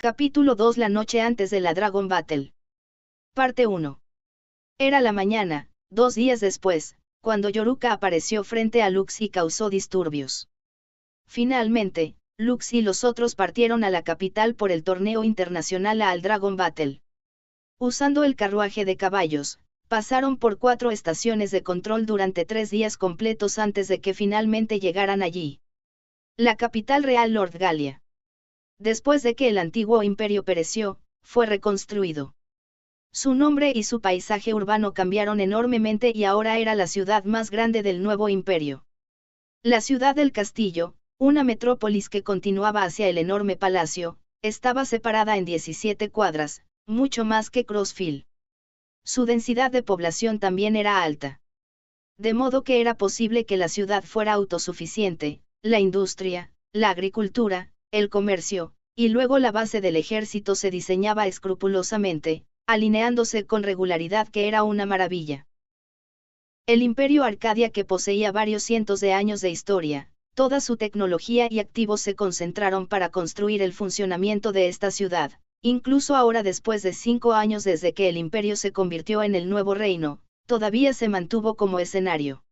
Capítulo 2. La noche antes de la Dragon Battle. Parte 1. Era la mañana, 2 días después, cuando Yoruka apareció frente a Lux y causó disturbios. Finalmente, Lux y los otros partieron a la capital por el torneo internacional al Dragon Battle. Usando el carruaje de caballos, pasaron por 4 estaciones de control durante 3 días completos antes de que finalmente llegaran allí. La capital real Lord Galia. Después de que el antiguo imperio pereció, fue reconstruido. Su nombre y su paisaje urbano cambiaron enormemente y ahora era la ciudad más grande del nuevo imperio. La ciudad del castillo, una metrópolis que continuaba hacia el enorme palacio, estaba separada en 17 cuadras, mucho más que Crossfield. Su densidad de población también era alta. De modo que era posible que la ciudad fuera autosuficiente, la industria, la agricultura, el comercio, y luego la base del ejército se diseñaba escrupulosamente, alineándose con regularidad que era una maravilla. El imperio Arcadia, que poseía varios cientos de años de historia, toda su tecnología y activos se concentraron para construir el funcionamiento de esta ciudad, incluso ahora después de 5 años desde que el imperio se convirtió en el nuevo reino, todavía se mantuvo como escenario.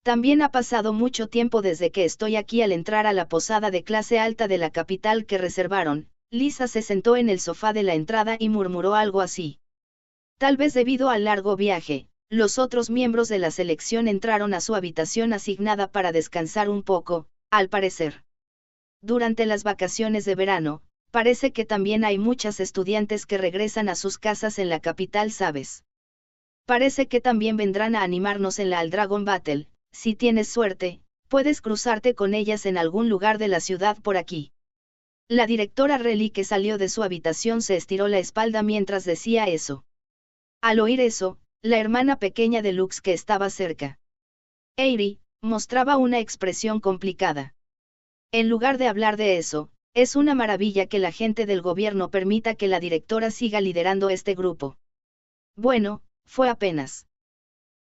También ha pasado mucho tiempo desde que estoy aquí. Al entrar a la posada de clase alta de la capital que reservaron, Lisa se sentó en el sofá de la entrada y murmuró algo así. Tal vez debido al largo viaje, los otros miembros de la selección entraron a su habitación asignada para descansar un poco, al parecer. Durante las vacaciones de verano, parece que también hay muchas estudiantes que regresan a sus casas en la capital, ¿sabes? Parece que también vendrán a animarnos en la Dragon Battle. Si tienes suerte, puedes cruzarte con ellas en algún lugar de la ciudad por aquí. La directora Relly, que salió de su habitación, se estiró la espalda mientras decía eso. Al oír eso, la hermana pequeña de Lux, que estaba cerca, Eiri, mostraba una expresión complicada. En lugar de hablar de eso, es una maravilla que la gente del gobierno permita que la directora siga liderando este grupo. Bueno, fue apenas.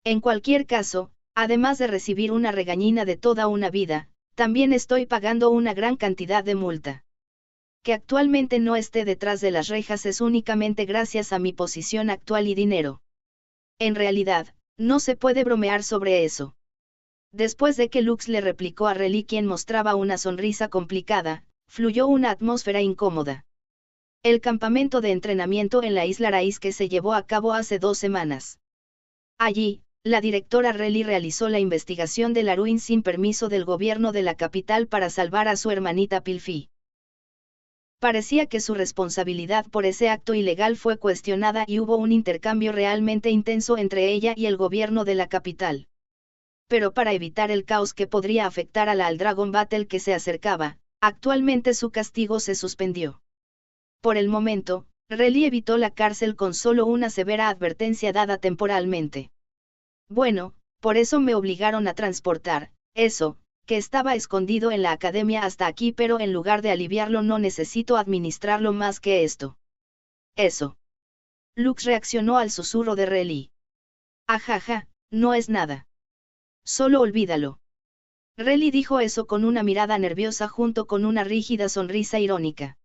En cualquier caso, además de recibir una regañina de toda una vida, también estoy pagando una gran cantidad de multa. Que actualmente no esté detrás de las rejas es únicamente gracias a mi posición actual y dinero. En realidad, no se puede bromear sobre eso. Después de que Lux le replicó a Relly, quien mostraba una sonrisa complicada, fluyó una atmósfera incómoda. El campamento de entrenamiento en la isla Raíz, que se llevó a cabo hace 2 semanas. Allí, la directora Relly realizó la investigación de Laruin sin permiso del gobierno de la capital para salvar a su hermanita Pilfi. Parecía que su responsabilidad por ese acto ilegal fue cuestionada y hubo un intercambio realmente intenso entre ella y el gobierno de la capital. Pero para evitar el caos que podría afectar a la Dragon Battle que se acercaba, actualmente su castigo se suspendió. Por el momento, Relly evitó la cárcel con solo una severa advertencia dada temporalmente. Bueno, por eso me obligaron a transportar eso, que estaba escondido en la academia, hasta aquí, pero en lugar de aliviarlo no necesito administrarlo más que esto. Eso. Lux reaccionó al susurro de Relly. Ajaja, no es nada. Solo olvídalo. Relly dijo eso con una mirada nerviosa junto con una rígida sonrisa irónica.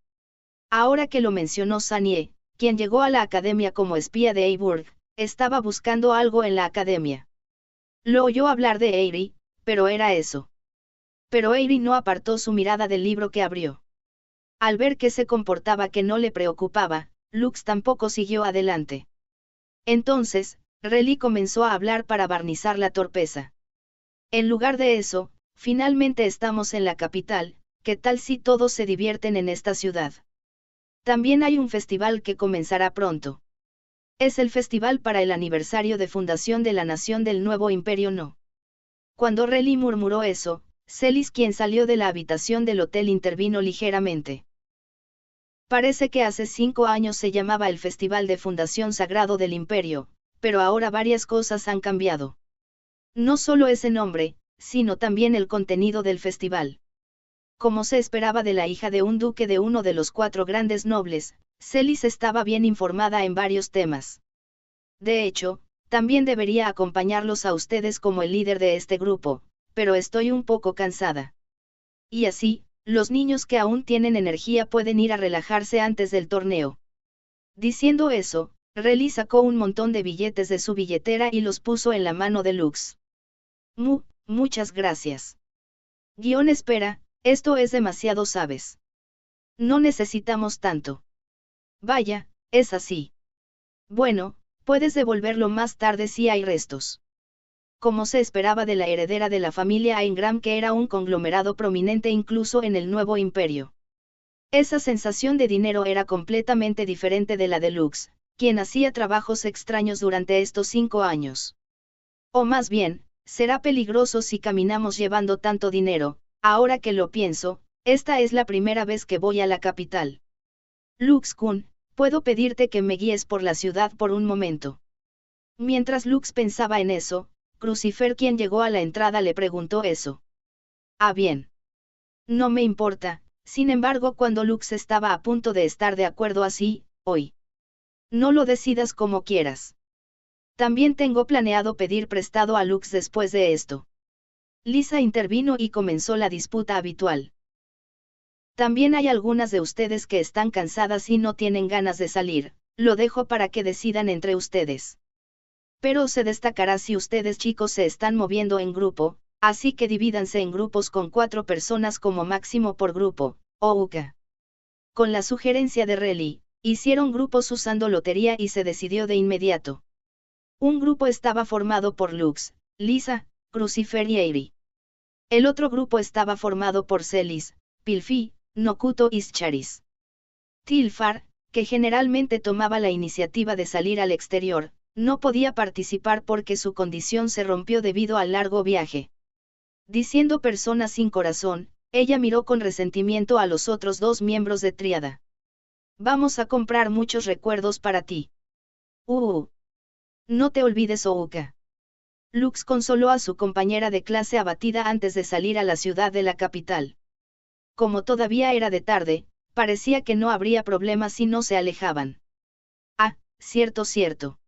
Ahora que lo mencionó, Sanie, quien llegó a la academia como espía de Eiburg, estaba buscando algo en la academia. Lo oyó hablar de Eiri, pero era eso. Pero Eiri no apartó su mirada del libro que abrió. Al ver que se comportaba que no le preocupaba, Lux tampoco siguió adelante. Entonces, Relly comenzó a hablar para barnizar la torpeza. En lugar de eso, finalmente estamos en la capital. ¿Qué tal si todos se divierten en esta ciudad? También hay un festival que comenzará pronto. Es el festival para el aniversario de fundación de la nación del nuevo imperio, ¿no? Cuando Relly murmuró eso, Celis, quien salió de la habitación del hotel, intervino ligeramente. Parece que hace 5 años se llamaba el Festival de Fundación Sagrado del Imperio, pero ahora varias cosas han cambiado. No solo ese nombre, sino también el contenido del festival. Como se esperaba de la hija de un duque de uno de los 4 grandes nobles, Celis estaba bien informada en varios temas. De hecho, también debería acompañarlos a ustedes como el líder de este grupo, pero estoy un poco cansada. Y así, los niños que aún tienen energía pueden ir a relajarse antes del torneo. Diciendo eso, Relly sacó un montón de billetes de su billetera y los puso en la mano de Lux. Muchas gracias. Espera, esto es demasiado, ¿sabes? No necesitamos tanto. Vaya, es así. Bueno, puedes devolverlo más tarde si hay restos. Como se esperaba de la heredera de la familia Ingram, que era un conglomerado prominente incluso en el nuevo imperio. Esa sensación de dinero era completamente diferente de la de Lux, quien hacía trabajos extraños durante estos 5 años. O más bien, será peligroso si caminamos llevando tanto dinero. Ahora que lo pienso, esta es la primera vez que voy a la capital. Lux-kun, ¿puedo pedirte que me guíes por la ciudad por un momento? Mientras Lux pensaba en eso, Crucifer, quien llegó a la entrada, le preguntó eso. Ah, bien. No me importa. Sin embargo, cuando Lux estaba a punto de estar de acuerdo así, hoy. No lo decidas como quieras. También tengo planeado pedir prestado a Lux después de esto. Lisa intervino y comenzó la disputa habitual. También hay algunas de ustedes que están cansadas y no tienen ganas de salir, lo dejo para que decidan entre ustedes. Pero se destacará si ustedes chicos se están moviendo en grupo, así que divídanse en grupos con 4 personas como máximo por grupo, Ouka. Con la sugerencia de Relly, hicieron grupos usando lotería y se decidió de inmediato. Un grupo estaba formado por Lux, Lisa, Crucifer y Eiri. El otro grupo estaba formado por Celis, Pilfi, Nokuto y Scharis. Tilfar, que generalmente tomaba la iniciativa de salir al exterior, no podía participar porque su condición se rompió debido al largo viaje. Diciendo persona sin corazón, ella miró con resentimiento a los otros 2 miembros de Tríada. Vamos a comprar muchos recuerdos para ti. No te olvides, Ouka. Lux consoló a su compañera de clase abatida antes de salir a la ciudad de la capital. Como todavía era de tarde, parecía que no habría problema si no se alejaban. Ah, cierto.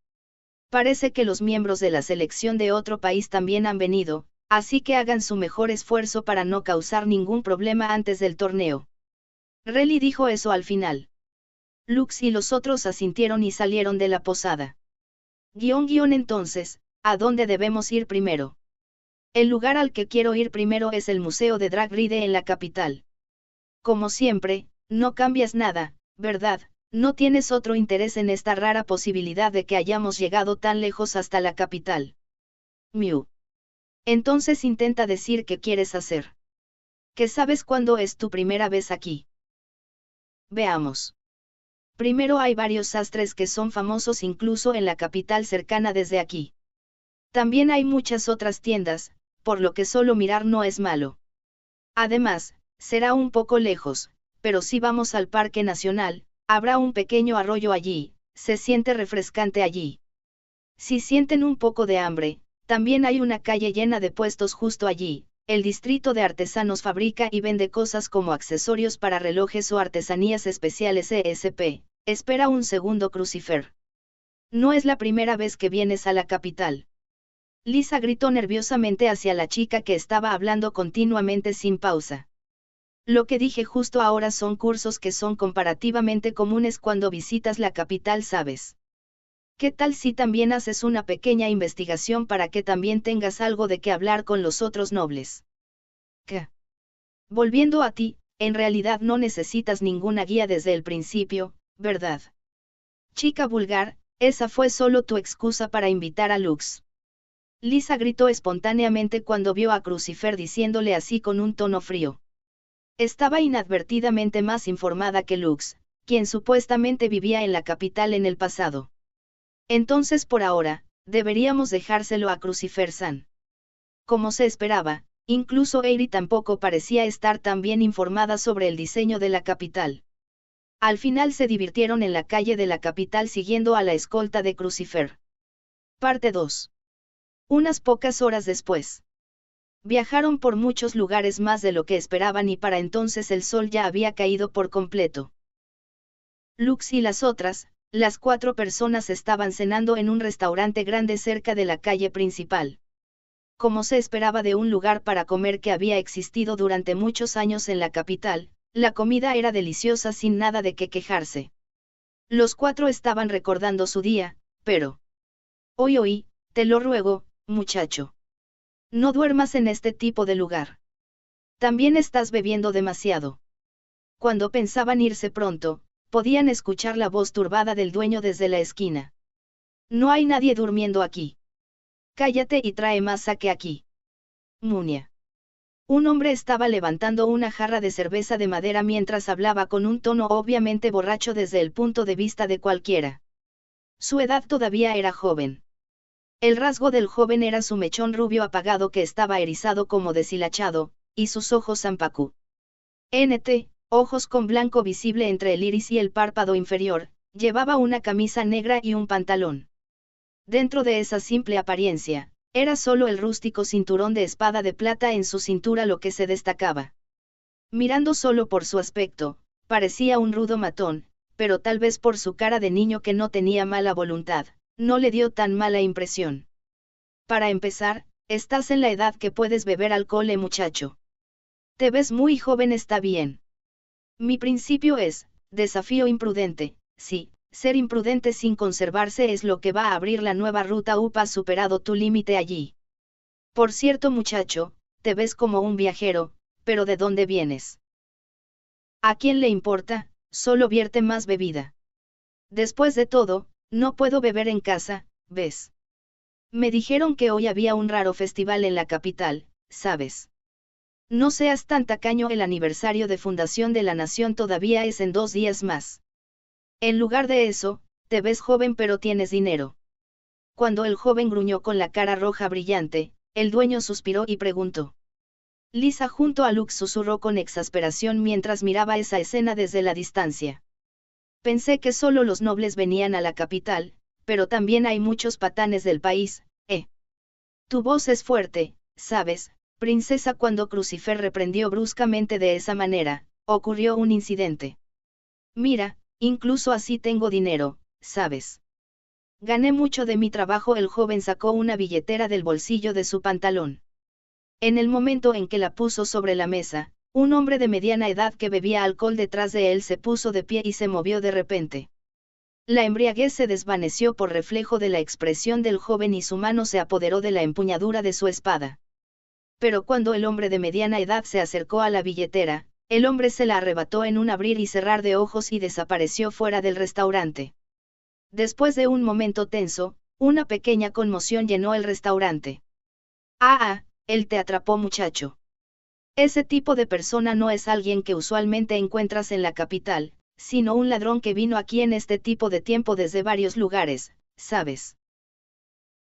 Parece que los miembros de la selección de otro país también han venido, así que hagan su mejor esfuerzo para no causar ningún problema antes del torneo. Relly dijo eso al final. Lux y los otros asintieron y salieron de la posada. Entonces, ¿a dónde debemos ir primero? El lugar al que quiero ir primero es el Museo de Drag Ride en la capital. Como siempre, no cambias nada, ¿verdad? No tienes otro interés en esta rara posibilidad de que hayamos llegado tan lejos hasta la capital. Mew. Entonces intenta decir qué quieres hacer. ¿Qué sabes cuándo es tu primera vez aquí? Veamos. Primero, hay varios sastres que son famosos incluso en la capital cercana desde aquí. También hay muchas otras tiendas, por lo que solo mirar no es malo. Además, será un poco lejos, pero si vamos al Parque Nacional, habrá un pequeño arroyo allí, se siente refrescante allí. Si sienten un poco de hambre, también hay una calle llena de puestos justo allí. El distrito de artesanos fabrica y vende cosas como accesorios para relojes o artesanías especiales ESP. Espera un segundo, Crucifer. No es la primera vez que vienes a la capital. Lisa gritó nerviosamente hacia la chica que estaba hablando continuamente sin pausa. Lo que dije justo ahora son cursos que son comparativamente comunes cuando visitas la capital, ¿sabes? ¿Qué tal si también haces una pequeña investigación para que también tengas algo de qué hablar con los otros nobles? ¿Qué? Volviendo a ti, en realidad no necesitas ninguna guía desde el principio, ¿verdad? Chica vulgar, esa fue solo tu excusa para invitar a Lux. Lisa gritó espontáneamente cuando vio a Crucifer diciéndole así con un tono frío. Estaba inadvertidamente más informada que Lux, quien supuestamente vivía en la capital en el pasado. Entonces por ahora, deberíamos dejárselo a Crucifer-san. Como se esperaba, incluso Eiri tampoco parecía estar tan bien informada sobre el diseño de la capital. Al final se divirtieron en la calle de la capital siguiendo a la escolta de Crucifer. Parte 2. Unas pocas horas después. Viajaron por muchos lugares más de lo que esperaban y para entonces el sol ya había caído por completo. Lux y las 4 personas estaban cenando en un restaurante grande cerca de la calle principal. Como se esperaba de un lugar para comer que había existido durante muchos años en la capital, la comida era deliciosa sin nada de qué quejarse. Los cuatro estaban recordando su día, pero... Oí, te lo ruego, muchacho. No duermas en este tipo de lugar. También estás bebiendo demasiado. Cuando pensaban irse pronto, podían escuchar la voz turbada del dueño desde la esquina. No hay nadie durmiendo aquí. Cállate y trae más sake aquí. Munia. Un hombre estaba levantando una jarra de cerveza de madera mientras hablaba con un tono obviamente borracho desde el punto de vista de cualquiera. Su edad todavía era joven. El rasgo del joven era su mechón rubio apagado que estaba erizado como deshilachado, y sus ojos zampacú. Ojos con blanco visible entre el iris y el párpado inferior, llevaba una camisa negra y un pantalón. Dentro de esa simple apariencia, era solo el rústico cinturón de espada de plata en su cintura lo que se destacaba. Mirando solo por su aspecto, parecía un rudo matón, pero tal vez por su cara de niño que no tenía mala voluntad, no le dio tan mala impresión. Para empezar, estás en la edad que puedes beber alcohol, muchacho. Te ves muy joven, está bien. Mi principio es, desafío imprudente, sí, ser imprudente sin conservarse es lo que va a abrir la nueva ruta UP. Has superado tu límite allí. Por cierto, muchacho, te ves como un viajero, pero ¿de dónde vienes? ¿A quién le importa? Solo vierte más bebida. Después de todo, no puedo beber en casa, ¿ves? Me dijeron que hoy había un raro festival en la capital, ¿sabes? No seas tan tacaño, el aniversario de fundación de la nación todavía es en 2 días más. En lugar de eso, te ves joven pero tienes dinero. Cuando el joven gruñó con la cara roja brillante, el dueño suspiró y preguntó. Lisa junto a Lux susurró con exasperación mientras miraba esa escena desde la distancia. Pensé que solo los nobles venían a la capital, pero también hay muchos patanes del país, ¿eh? Tu voz es fuerte, ¿sabes? Princesa. Cuando Crucifer reprendió bruscamente de esa manera, ocurrió un incidente. Mira, incluso así tengo dinero, ¿sabes? Gané mucho de mi trabajo. El joven sacó una billetera del bolsillo de su pantalón. En el momento en que la puso sobre la mesa, un hombre de mediana edad que bebía alcohol detrás de él se puso de pie y se movió de repente. La embriaguez se desvaneció por reflejo de la expresión del joven y su mano se apoderó de la empuñadura de su espada. Pero cuando el hombre de mediana edad se acercó a la billetera, el hombre se la arrebató en un abrir y cerrar de ojos y desapareció fuera del restaurante. Después de un momento tenso, una pequeña conmoción llenó el restaurante. Él te atrapó, muchacho. Ese tipo de persona no es alguien que usualmente encuentras en la capital, sino un ladrón que vino aquí en este tipo de tiempo desde varios lugares, ¿sabes?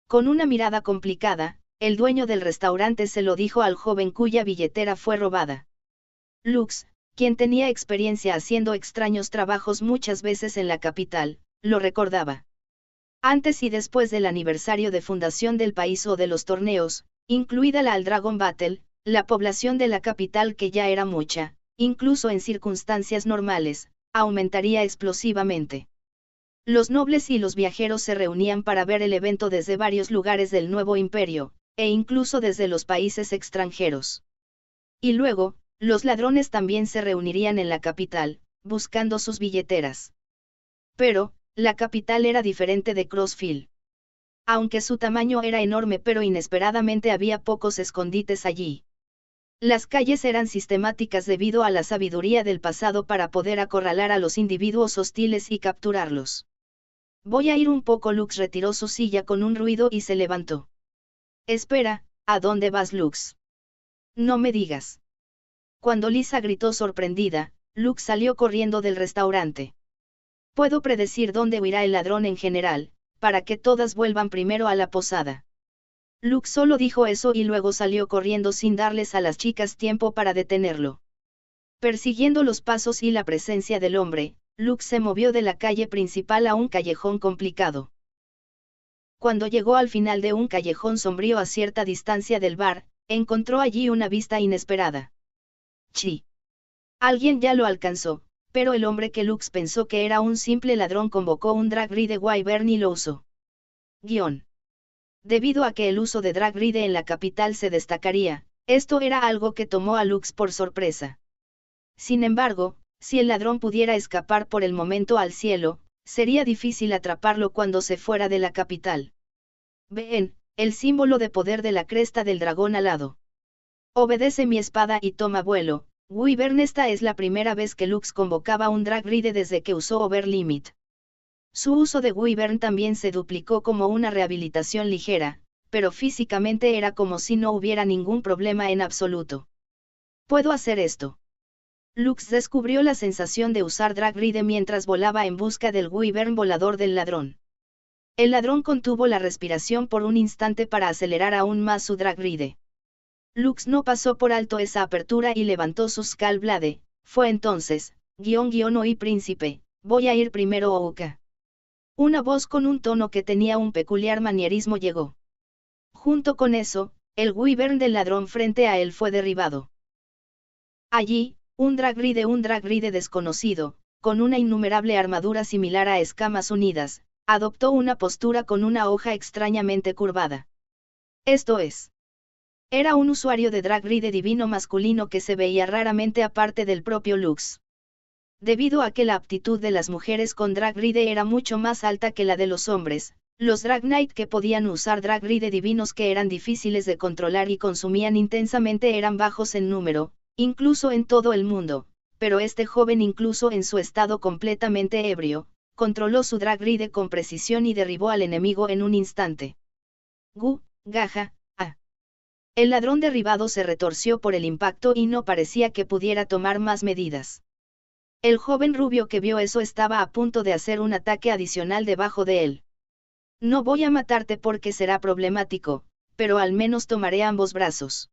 Con una mirada complicada, el dueño del restaurante se lo dijo al joven cuya billetera fue robada. Lux, quien tenía experiencia haciendo extraños trabajos muchas veces en la capital, lo recordaba. Antes y después del aniversario de fundación del país o de los torneos, incluida la Dragon Battle, la población de la capital, que ya era mucha, incluso en circunstancias normales, aumentaría explosivamente. Los nobles y los viajeros se reunían para ver el evento desde varios lugares del nuevo imperio, e incluso desde los países extranjeros. Y luego, los ladrones también se reunirían en la capital, buscando sus billeteras. Pero, la capital era diferente de Crossfield. Aunque su tamaño era enorme, pero inesperadamente había pocos escondites allí. Las calles eran sistemáticas debido a la sabiduría del pasado para poder acorralar a los individuos hostiles y capturarlos. Voy a ir un poco. Lux retiró su silla con un ruido y se levantó. Espera, ¿a dónde vas, Lux? No me digas. Cuando Lisa gritó sorprendida, Lux salió corriendo del restaurante. Puedo predecir dónde huirá el ladrón en general, para que todas vuelvan primero a la posada. Lux solo dijo eso y luego salió corriendo sin darles a las chicas tiempo para detenerlo. Persiguiendo los pasos y la presencia del hombre, Lux se movió de la calle principal a un callejón complicado. Cuando llegó al final de un callejón sombrío a cierta distancia del bar, encontró allí una vista inesperada. ¡Chi! Alguien ya lo alcanzó, pero el hombre que Lux pensó que era un simple ladrón convocó un drag de Wyvern y lo usó. Debido a que el uso de Drag Ride en la capital se destacaría, esto era algo que tomó a Lux por sorpresa. Sin embargo, si el ladrón pudiera escapar por el momento al cielo, sería difícil atraparlo cuando se fuera de la capital. Ven, el símbolo de poder de la cresta del dragón alado. Obedece mi espada y toma vuelo. Wyvern. Esta es la primera vez que Lux convocaba un Drag Ride desde que usó Overlimit. Su uso de Wyvern también se duplicó como una rehabilitación ligera, pero físicamente era como si no hubiera ningún problema en absoluto. ¿Puedo hacer esto? Lux descubrió la sensación de usar Drag Ride mientras volaba en busca del Wyvern volador del ladrón. El ladrón contuvo la respiración por un instante para acelerar aún más su Drag Ride. Lux no pasó por alto esa apertura y levantó su Skull Blade. Fue entonces, oí príncipe, voy a ir primero Ouka. Una voz con un tono que tenía un peculiar manierismo llegó. Junto con eso, el Wyvern del ladrón frente a él fue derribado. Allí, un Drag Ride desconocido, con una innumerable armadura similar a escamas unidas, adoptó una postura con una hoja extrañamente curvada. Esto es. Era un usuario de Drag Ride divino masculino que se veía raramente aparte del propio Lux. Debido a que la aptitud de las mujeres con Drag Ride era mucho más alta que la de los hombres, los Drag Knight que podían usar Drag Ride divinos que eran difíciles de controlar y consumían intensamente eran bajos en número, incluso en todo el mundo, pero este joven incluso en su estado completamente ebrio, controló su Drag Ride con precisión y derribó al enemigo en un instante. Gaja. El ladrón derribado se retorció por el impacto y no parecía que pudiera tomar más medidas. El joven rubio que vio eso estaba a punto de hacer un ataque adicional debajo de él. No voy a matarte porque será problemático, pero al menos tomaré ambos brazos.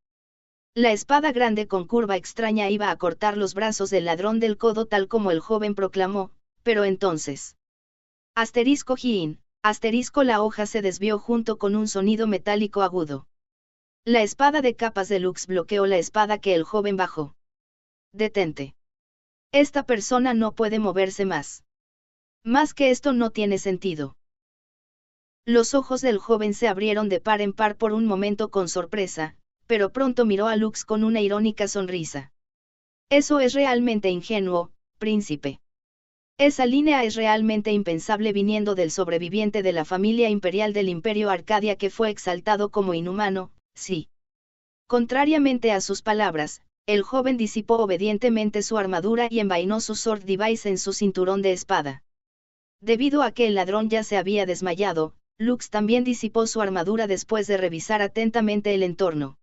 La espada grande con curva extraña iba a cortar los brazos del ladrón del codo tal como el joven proclamó, pero entonces. *Jin, la hoja se desvió junto con un sonido metálico agudo. La espada de capas de Lux bloqueó la espada que el joven bajó. Detente. Esta persona no puede moverse más. Más que esto no tiene sentido. Los ojos del joven se abrieron de par en par por un momento con sorpresa, pero pronto miró a Lux con una irónica sonrisa. Eso es realmente ingenuo, príncipe. Esa línea es realmente impensable viniendo del sobreviviente de la familia imperial del Imperio Arcadia que fue exaltado como inhumano, sí. Contrariamente a sus palabras, el joven disipó obedientemente su armadura y envainó su sword device en su cinturón de espada. Debido a que el ladrón ya se había desmayado, Lux también disipó su armadura después de revisar atentamente el entorno.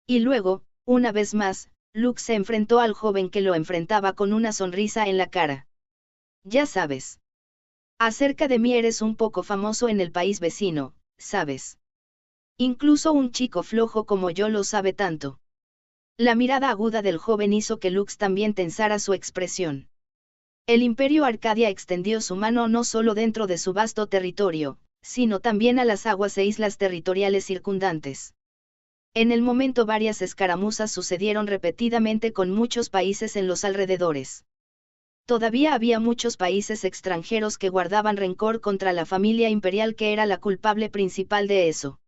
Y luego, una vez más, Lux se enfrentó al joven que lo enfrentaba con una sonrisa en la cara. Ya sabes. Acerca de mí eres un poco famoso en el país vecino, ¿sabes? Incluso un chico flojo como yo lo sabe tanto. La mirada aguda del joven hizo que Lux también tensara su expresión. El Imperio Arcadia extendió su mano no solo dentro de su vasto territorio, sino también a las aguas e islas territoriales circundantes. En el momento varias escaramuzas sucedieron repetidamente con muchos países en los alrededores. Todavía había muchos países extranjeros que guardaban rencor contra la familia imperial que era la culpable principal de eso.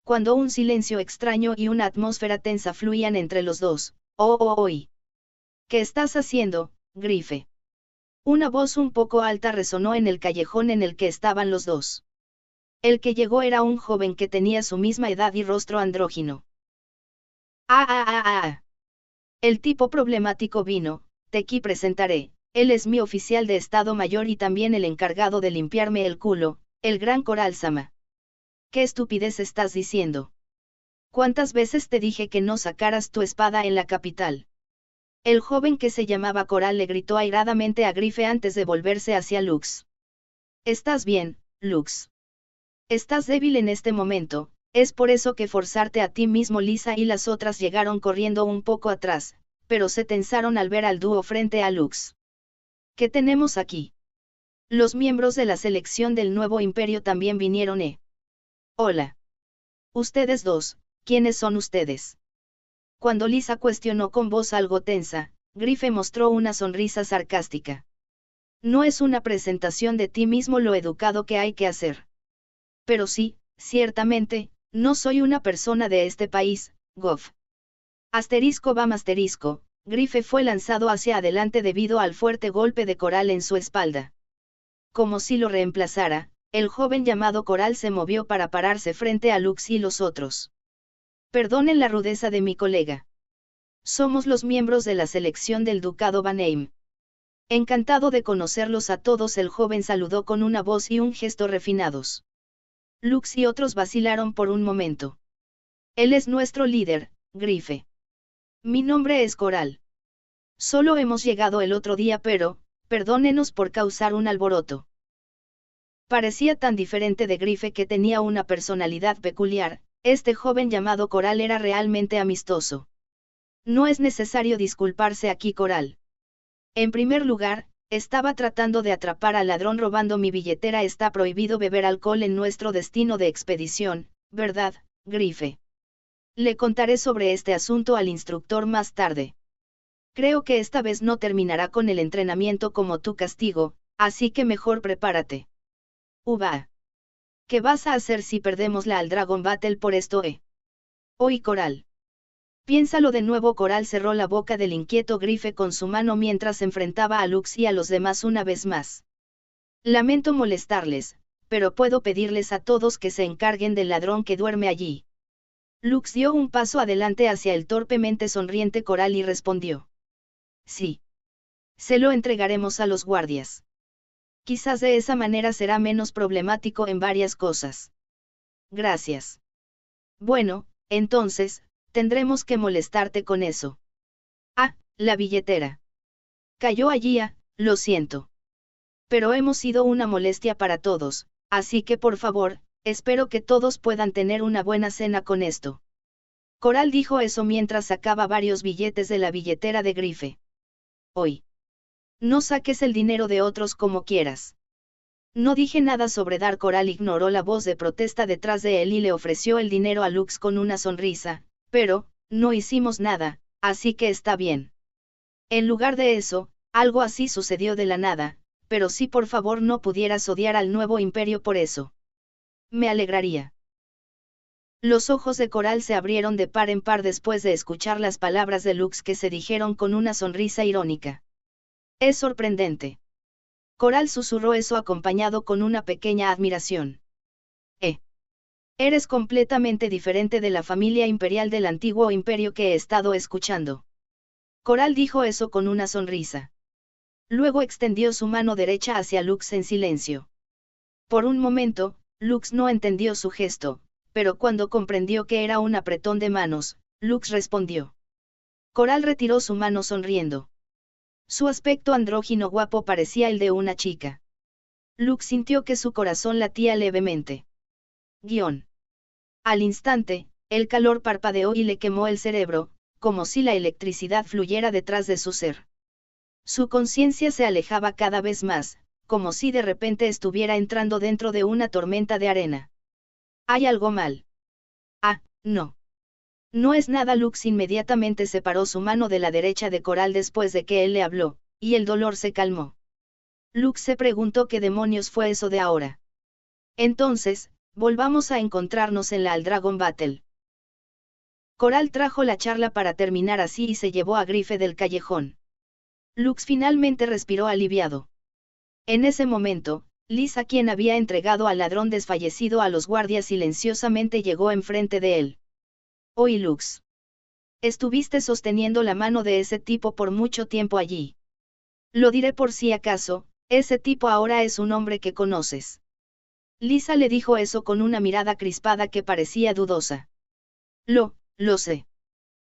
Cuando un silencio extraño y una atmósfera tensa fluían entre los dos. ¿Qué estás haciendo, Grife? Una voz un poco alta resonó en el callejón en el que estaban los dos. El que llegó era un joven que tenía su misma edad y rostro andrógino. El tipo problemático vino, Teki presentaré, él es mi oficial de Estado Mayor y también el encargado de limpiarme el culo, el gran Coral Sama. ¿Qué estupidez estás diciendo? ¿Cuántas veces te dije que no sacaras tu espada en la capital? El joven que se llamaba Coral le gritó airadamente a Grife antes de volverse hacia Lux. ¿Estás bien, Lux? Estás débil en este momento, es por eso que forzarte a ti mismo. Lisa y las otras llegaron corriendo un poco atrás, pero se tensaron al ver al dúo frente a Lux. ¿Qué tenemos aquí? Los miembros de la selección del nuevo imperio también vinieron. Hola. Ustedes dos, ¿quiénes son ustedes? Cuando Lisa cuestionó con voz algo tensa, Grife mostró una sonrisa sarcástica. No es una presentación de ti mismo lo educado que hay que hacer. Pero sí, Ciertamente, no soy una persona de este país, Goff. Asterisco bam asterisco, Grife fue lanzado hacia adelante debido al fuerte golpe de Coral en su espalda. Como si lo reemplazara, el joven llamado Coral se movió para pararse frente a Lux y los otros. Perdonen la rudeza de mi colega. Somos los miembros de la selección del Ducado Baneim. Encantado de conocerlos a todos, el joven saludó con una voz y un gesto refinados. Lux y otros vacilaron por un momento. Él es nuestro líder, Grife. Mi nombre es Coral. Solo hemos llegado el otro día, pero, perdónenos por causar un alboroto. Parecía tan diferente de Grife que tenía una personalidad peculiar. Este joven llamado Coral era realmente amistoso. No es necesario disculparse aquí, Coral. En primer lugar, estaba tratando de atrapar al ladrón robando mi billetera. Está prohibido beber alcohol en nuestro destino de expedición, ¿verdad, Grife? Le contaré sobre este asunto al instructor más tarde. Creo que esta vez no terminará con el entrenamiento como tu castigo, así que mejor prepárate. Uva. ¿Qué vas a hacer si perdemos la al Dragon Battle por esto, Oí, Coral. Piénsalo de nuevo. Coral cerró la boca del inquieto Grife con su mano mientras enfrentaba a Lux y a los demás una vez más. Lamento molestarles, pero puedo pedirles a todos que se encarguen del ladrón que duerme allí. Lux dio un paso adelante hacia el torpemente sonriente Coral y respondió. Sí. Se lo entregaremos a los guardias. Quizás de esa manera será menos problemático en varias cosas. Gracias. Bueno, entonces, tendremos que molestarte con eso. Ah, la billetera. Cayó allí, lo siento. Pero hemos sido una molestia para todos, así que por favor, espero que todos puedan tener una buena cena con esto. Coral dijo eso mientras sacaba varios billetes de la billetera de Grife. Hoy. No saques el dinero de otros como quieras. No dije nada sobre dar. Coral ignoró la voz de protesta detrás de él y le ofreció el dinero a Lux con una sonrisa, pero, no hicimos nada, así que está bien. En lugar de eso, algo así sucedió de la nada, pero si por favor no pudieras odiar al nuevo imperio por eso. Me alegraría. Los ojos de Coral se abrieron de par en par después de escuchar las palabras de Lux que se dijeron con una sonrisa irónica. Es sorprendente. Coral susurró eso acompañado con una pequeña admiración. Eres completamente diferente de la familia imperial del antiguo imperio que he estado escuchando. Coral dijo eso con una sonrisa. Luego extendió su mano derecha hacia Lux en silencio. Por un momento, Lux no entendió su gesto, pero cuando comprendió que era un apretón de manos, Lux respondió. Coral retiró su mano sonriendo. Su aspecto andrógino guapo parecía el de una chica. Lux sintió que su corazón latía levemente. Al instante, el calor parpadeó y le quemó el cerebro, como si la electricidad fluyera detrás de su ser. Su conciencia se alejaba cada vez más, como si de repente estuviera entrando dentro de una tormenta de arena. ¿Hay algo mal? Ah, no. No es nada. Lux inmediatamente separó su mano de la derecha de Coral después de que él le habló, y el dolor se calmó. Lux se preguntó qué demonios fue eso de ahora. Entonces, volvamos a encontrarnos en la Al Dragon Battle. Coral trajo la charla para terminar así y se llevó a Grife del callejón. Lux finalmente respiró aliviado. En ese momento, Lisa, quien había entregado al ladrón desfallecido a los guardias, silenciosamente llegó enfrente de él. Oye, Lux. Estuviste sosteniendo la mano de ese tipo por mucho tiempo allí. Lo diré por si acaso, ese tipo ahora es un hombre que conoces. Lisa le dijo eso con una mirada crispada que parecía dudosa. Lo sé.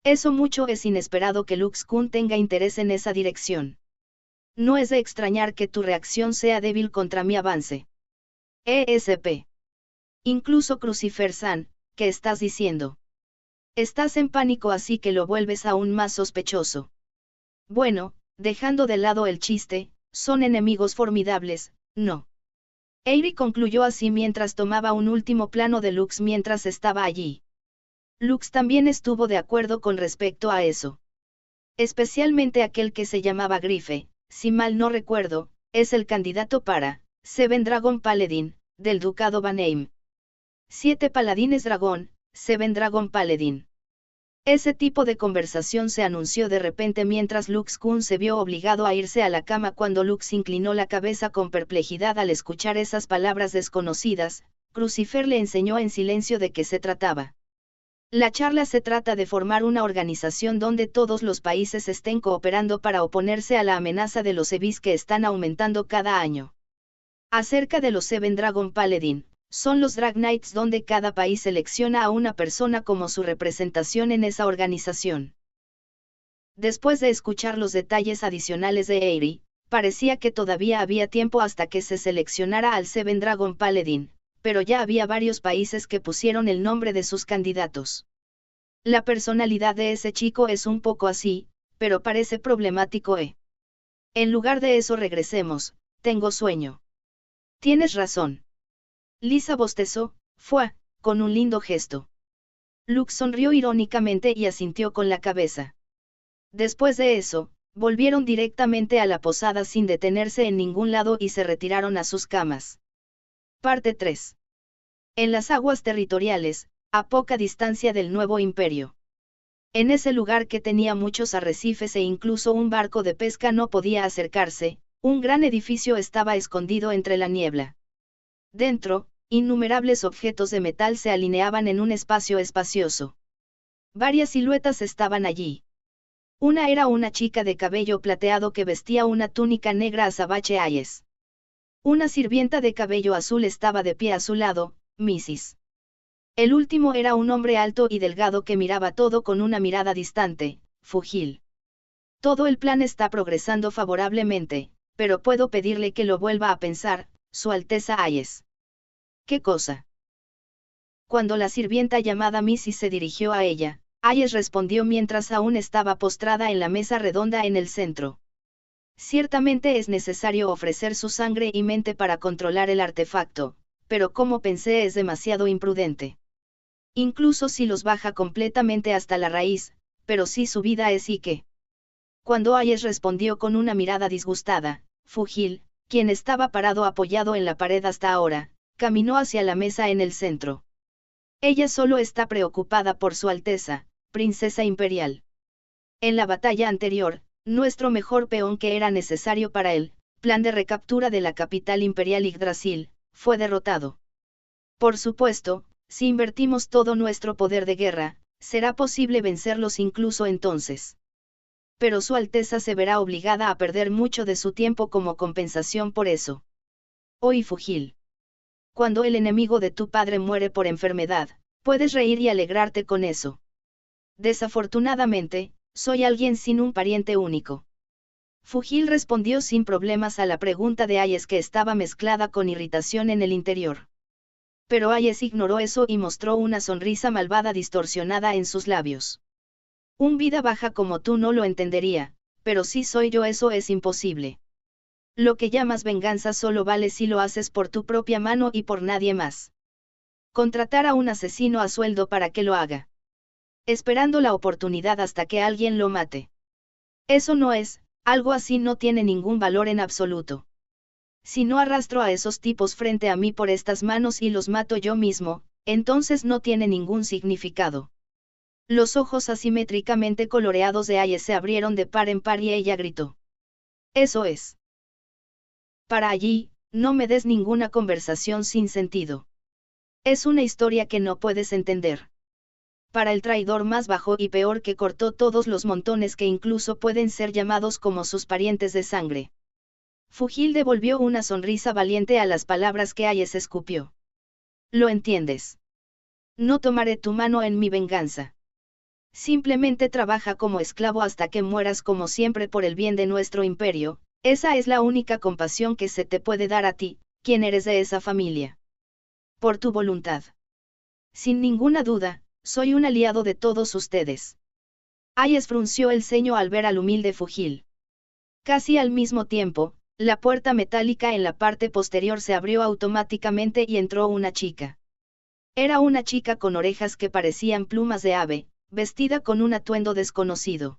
Eso mucho es inesperado que Lux Kun tenga interés en esa dirección. No es de extrañar que tu reacción sea débil contra mi avance. ESP. Incluso Crucifer San, ¿qué estás diciendo? Estás en pánico, así que lo vuelves aún más sospechoso. Bueno, dejando de lado el chiste, son enemigos formidables, ¿no? Eiri concluyó así mientras tomaba un último plano de Lux mientras estaba allí. Lux también estuvo de acuerdo con respecto a eso. Especialmente aquel que se llamaba Grife, si mal no recuerdo, es el candidato para Seven Dragon Paladin, del Ducado Baneim. 7 paladines dragón, Seven Dragon Paladin. Ese tipo de conversación se anunció de repente mientras Lux Kun se vio obligado a irse a la cama cuando Lux inclinó la cabeza con perplejidad al escuchar esas palabras desconocidas. Crucifer le enseñó en silencio de qué se trataba. La charla se trata de formar una organización donde todos los países estén cooperando para oponerse a la amenaza de los EVIs que están aumentando cada año. Acerca de los Seven Dragon Paladin, son los Drag Knights donde cada país selecciona a una persona como su representación en esa organización. Después de escuchar los detalles adicionales de Aerie, parecía que todavía había tiempo hasta que se seleccionara al Seven Dragon Paladin, pero ya había varios países que pusieron el nombre de sus candidatos. La personalidad de ese chico es un poco así, pero parece problemático, ¿eh? En lugar de eso regresemos, tengo sueño. Tienes razón. Lisa bostezó, con un lindo gesto. Lux sonrió irónicamente y asintió con la cabeza. Después de eso, volvieron directamente a la posada sin detenerse en ningún lado y se retiraron a sus camas. Parte 3. En las aguas territoriales, a poca distancia del nuevo imperio. En ese lugar que tenía muchos arrecifes e incluso un barco de pesca no podía acercarse, un gran edificio estaba escondido entre la niebla. Dentro, innumerables objetos de metal se alineaban en un espacio espacioso. Varias siluetas estaban allí. Una era una chica de cabello plateado que vestía una túnica negra azabache Ayes. Una sirvienta de cabello azul estaba de pie a su lado, Mrs. El último era un hombre alto y delgado que miraba todo con una mirada distante, Fugil. Todo el plan está progresando favorablemente, pero puedo pedirle que lo vuelva a pensar, Su Alteza Ayes. ¿Qué cosa? Cuando la sirvienta llamada Mrs. se dirigió a ella, Ayes respondió mientras aún estaba postrada en la mesa redonda en el centro. Ciertamente es necesario ofrecer su sangre y mente para controlar el artefacto, pero como pensé es demasiado imprudente. Incluso si los baja completamente hasta la raíz, pero si su vida es y qué. Cuando Ayes respondió con una mirada disgustada, Fugil, quien estaba parado apoyado en la pared hasta ahora, caminó hacia la mesa en el centro. Ella solo está preocupada por Su Alteza, princesa imperial. En la batalla anterior, nuestro mejor peón que era necesario para el plan de recaptura de la capital imperial Yggdrasil, fue derrotado. Por supuesto, si invertimos todo nuestro poder de guerra, será posible vencerlos incluso entonces. Pero Su Alteza se verá obligada a perder mucho de su tiempo como compensación por eso. Oí Fugil. Cuando el enemigo de tu padre muere por enfermedad, puedes reír y alegrarte con eso. Desafortunadamente, soy alguien sin un pariente único. Fugil respondió sin problemas a la pregunta de Ayes que estaba mezclada con irritación en el interior. Pero Ayes ignoró eso y mostró una sonrisa malvada distorsionada en sus labios. Un vida baja como tú no lo entendería, pero si soy yo eso es imposible. Lo que llamas venganza solo vale si lo haces por tu propia mano y por nadie más. Contratar a un asesino a sueldo para que lo haga. Esperando la oportunidad hasta que alguien lo mate. Eso no es, algo así no tiene ningún valor en absoluto. Si no arrastro a esos tipos frente a mí por estas manos y los mato yo mismo, entonces no tiene ningún significado. Los ojos asimétricamente coloreados de Ayes se abrieron de par en par y ella gritó. Eso es. Para allí, no me des ninguna conversación sin sentido. Es una historia que no puedes entender. Para el traidor más bajo y peor que cortó todos los montones que incluso pueden ser llamados como sus parientes de sangre. Fugil devolvió una sonrisa valiente a las palabras que Ayes escupió. ¿Lo entiendes? No tomaré tu mano en mi venganza. Simplemente trabaja como esclavo hasta que mueras como siempre por el bien de nuestro imperio, esa es la única compasión que se te puede dar a ti, quien eres de esa familia. Por tu voluntad. Sin ninguna duda, soy un aliado de todos ustedes. Ayes frunció el ceño al ver al humilde Fugil. Casi al mismo tiempo, la puerta metálica en la parte posterior se abrió automáticamente y entró una chica. Era una chica con orejas que parecían plumas de ave, vestida con un atuendo desconocido.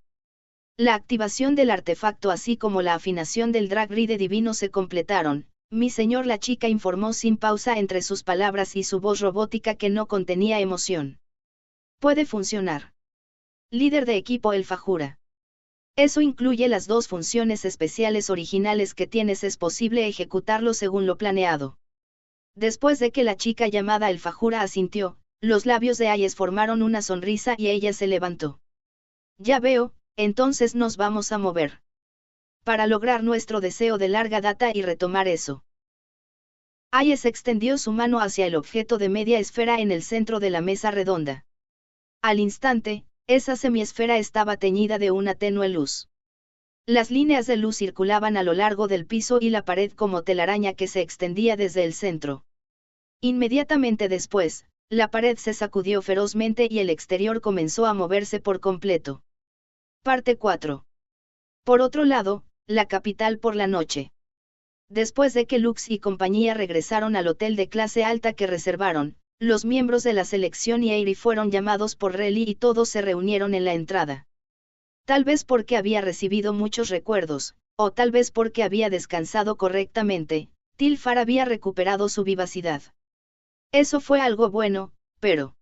La activación del artefacto así como la afinación del drag ride divino se completaron, mi señor, la chica informó sin pausa entre sus palabras y su voz robótica que no contenía emoción. Puede funcionar. Líder de equipo Elfa jura. Eso incluye las dos funciones especiales originales que tienes. Es posible ejecutarlo según lo planeado. Después de que la chica llamada Elfa jura asintió, los labios de Ayes formaron una sonrisa y ella se levantó. Ya veo, entonces nos vamos a mover. Para lograr nuestro deseo de larga data y retomar eso. Ayes extendió su mano hacia el objeto de media esfera en el centro de la mesa redonda. Al instante, esa semiesfera estaba teñida de una tenue luz. Las líneas de luz circulaban a lo largo del piso y la pared como telaraña que se extendía desde el centro. Inmediatamente después, la pared se sacudió ferozmente y el exterior comenzó a moverse por completo. Parte 4. Por otro lado, la capital por la noche. Después de que Lux y compañía regresaron al hotel de clase alta que reservaron, los miembros de la selección y Aerie fueron llamados por Relly y todos se reunieron en la entrada. Tal vez porque había recibido muchos recuerdos, o tal vez porque había descansado correctamente, Tilfar había recuperado su vivacidad. Eso fue algo bueno, pero...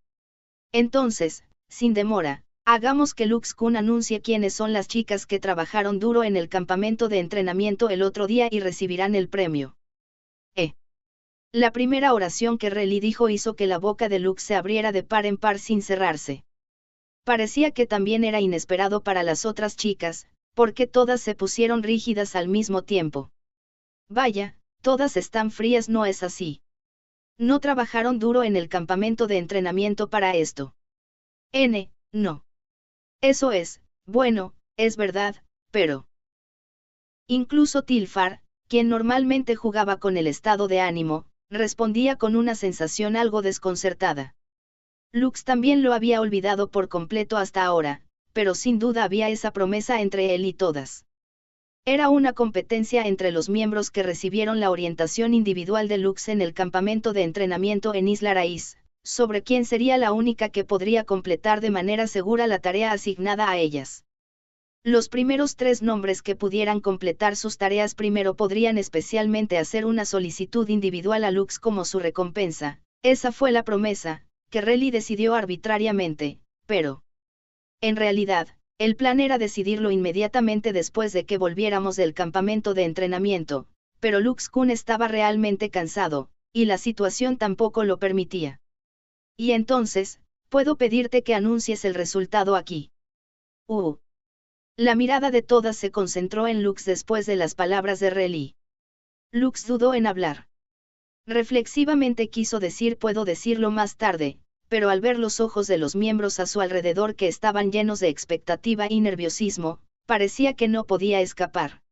Entonces, sin demora, hagamos que Lux-kun anuncie quiénes son las chicas que trabajaron duro en el campamento de entrenamiento el otro día y recibirán el premio. La primera oración que Relly dijo hizo que la boca de Lux se abriera de par en par sin cerrarse. Parecía que también era inesperado para las otras chicas, porque todas se pusieron rígidas al mismo tiempo. Vaya, todas están frías, ¿no es así? No trabajaron duro en el campamento de entrenamiento para esto. No. Eso es, bueno, es verdad, pero... Incluso Tilfar, quien normalmente jugaba con el estado de ánimo, respondía con una sensación algo desconcertada. Lux también lo había olvidado por completo hasta ahora, pero sin duda había esa promesa entre él y todas. Era una competencia entre los miembros que recibieron la orientación individual de Lux en el campamento de entrenamiento en Isla Raíz, sobre quién sería la única que podría completar de manera segura la tarea asignada a ellas. Los primeros 3 nombres que pudieran completar sus tareas primero podrían especialmente hacer una solicitud individual a Lux como su recompensa. Esa fue la promesa, que Relly decidió arbitrariamente, pero... En realidad, el plan era decidirlo inmediatamente después de que volviéramos del campamento de entrenamiento, pero Lux-kun estaba realmente cansado, y la situación tampoco lo permitía. Y entonces, puedo pedirte que anuncies el resultado aquí. La mirada de todas se concentró en Lux después de las palabras de Relly. Lux dudó en hablar. Reflexivamente quiso decir puedo decirlo más tarde, pero al ver los ojos de los miembros a su alrededor que estaban llenos de expectativa y nerviosismo, parecía que no podía escapar.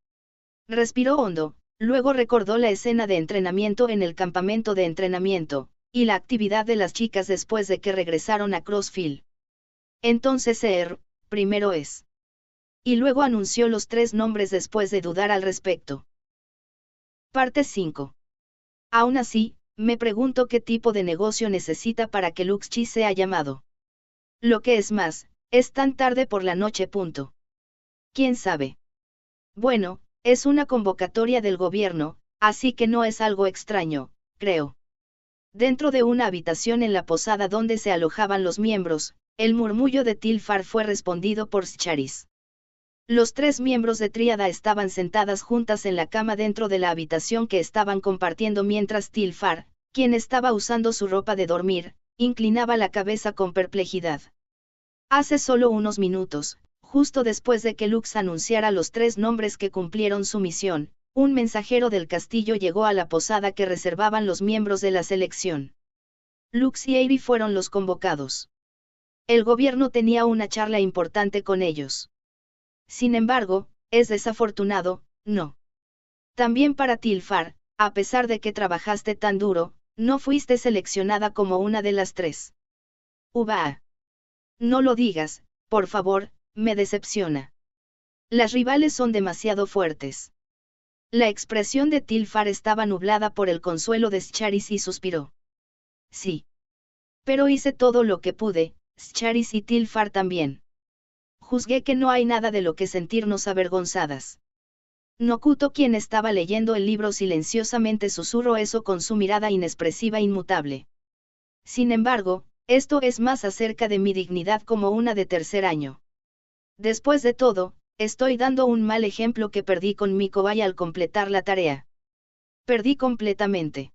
Respiró hondo, luego recordó la escena de entrenamiento en el campamento de entrenamiento, y la actividad de las chicas después de que regresaron a Crossfield. Entonces primero es. Y luego anunció los 3 nombres después de dudar al respecto. Parte 5. Aún así, me pregunto qué tipo de negocio necesita para que Lux-chi sea llamado. Lo que es más, es tan tarde por la noche. ¿Quién sabe? Bueno, es una convocatoria del gobierno, así que no es algo extraño, creo. Dentro de una habitación en la posada donde se alojaban los miembros, el murmullo de Tilfar fue respondido por Scharis. Los 3 miembros de Tríada estaban sentadas juntas en la cama dentro de la habitación que estaban compartiendo mientras Tilfar, quien estaba usando su ropa de dormir, inclinaba la cabeza con perplejidad. Hace solo unos minutos, justo después de que Lux anunciara los 3 nombres que cumplieron su misión, un mensajero del castillo llegó a la posada que reservaban los miembros de la selección. Lux y Aerie fueron los convocados. El gobierno tenía una charla importante con ellos. Sin embargo, es desafortunado, ¿no? También para Tilfar, a pesar de que trabajaste tan duro, no fuiste seleccionada como una de las 3. No lo digas, por favor, me decepciona. Las rivales son demasiado fuertes. La expresión de Tilfar estaba nublada por el consuelo de Scharis y suspiró. Sí. Pero hice todo lo que pude, Scharis y Tilfar también. Juzgué que no hay nada de lo que sentirnos avergonzadas. Nokuto, quien estaba leyendo el libro silenciosamente, susurró eso con su mirada inexpresiva e inmutable. Sin embargo, esto es más acerca de mi dignidad como una de tercer año. Después de todo, estoy dando un mal ejemplo que perdí con mi kobay al completar la tarea. Perdí completamente.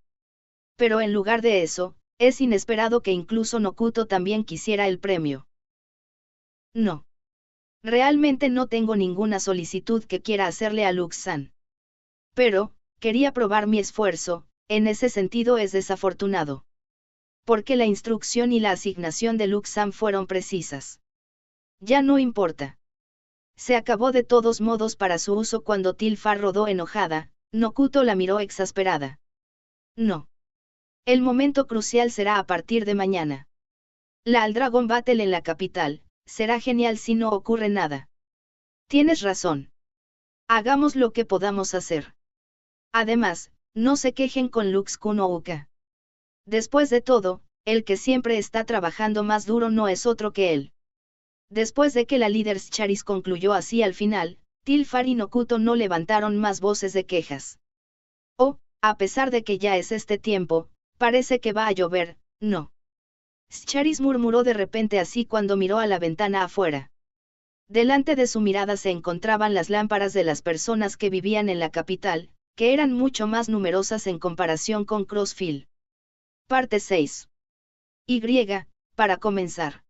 Pero en lugar de eso, es inesperado que incluso Nokuto también quisiera el premio. No. Realmente no tengo ninguna solicitud que quiera hacerle a Lux-san. Pero, quería probar mi esfuerzo, en ese sentido es desafortunado. Porque la instrucción y la asignación de Lux-san fueron precisas. Ya no importa. Se acabó de todos modos para su uso cuando Tilfa rodó enojada. Nokuto la miró exasperada. No. El momento crucial será a partir de mañana. Al Dragon Battle en la capital, será genial si no ocurre nada. Tienes razón. Hagamos lo que podamos hacer. Además, no se quejen con Lux-kun o Uka. Después de todo, el que siempre está trabajando más duro no es otro que él. Después de que la líder Charis concluyó así al final, Tilfar y Nokuto no levantaron más voces de quejas. Oh, a pesar de que ya es este tiempo, parece que va a llover, no. Charis murmuró de repente así cuando miró a la ventana afuera. Delante de su mirada se encontraban las lámparas de las personas que vivían en la capital, que eran mucho más numerosas en comparación con Crossfield. Parte 6. Y, para comenzar.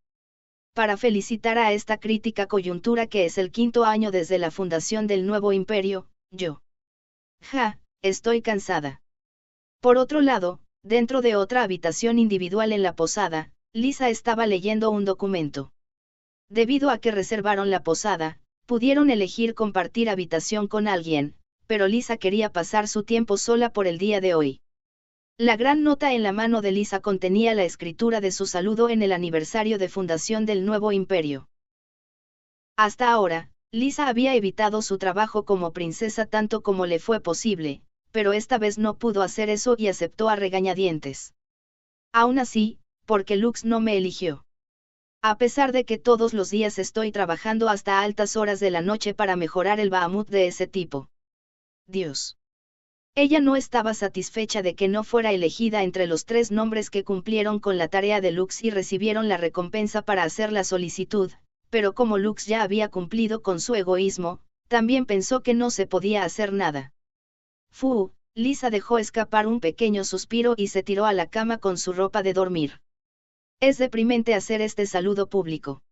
Para felicitar a esta crítica coyuntura que es el 5º año desde la fundación del nuevo imperio, yo. Estoy cansada. Por otro lado, dentro de otra habitación individual en la posada, Lisa estaba leyendo un documento. Debido a que reservaron la posada, pudieron elegir compartir habitación con alguien, pero Lisa quería pasar su tiempo sola por el día de hoy. La gran nota en la mano de Lisa contenía la escritura de su saludo en el aniversario de fundación del nuevo imperio. Hasta ahora, Lisa había evitado su trabajo como princesa tanto como le fue posible, pero esta vez no pudo hacer eso y aceptó a regañadientes. Aún así, porque Lux no me eligió. A pesar de que todos los días estoy trabajando hasta altas horas de la noche para mejorar el Bahamut de ese tipo. Dios. Ella no estaba satisfecha de que no fuera elegida entre los 3 nombres que cumplieron con la tarea de Lux y recibieron la recompensa para hacer la solicitud, pero como Lux ya había cumplido con su egoísmo, también pensó que no se podía hacer nada. Lisa dejó escapar un pequeño suspiro y se tiró a la cama con su ropa de dormir. Es deprimente hacer este saludo público.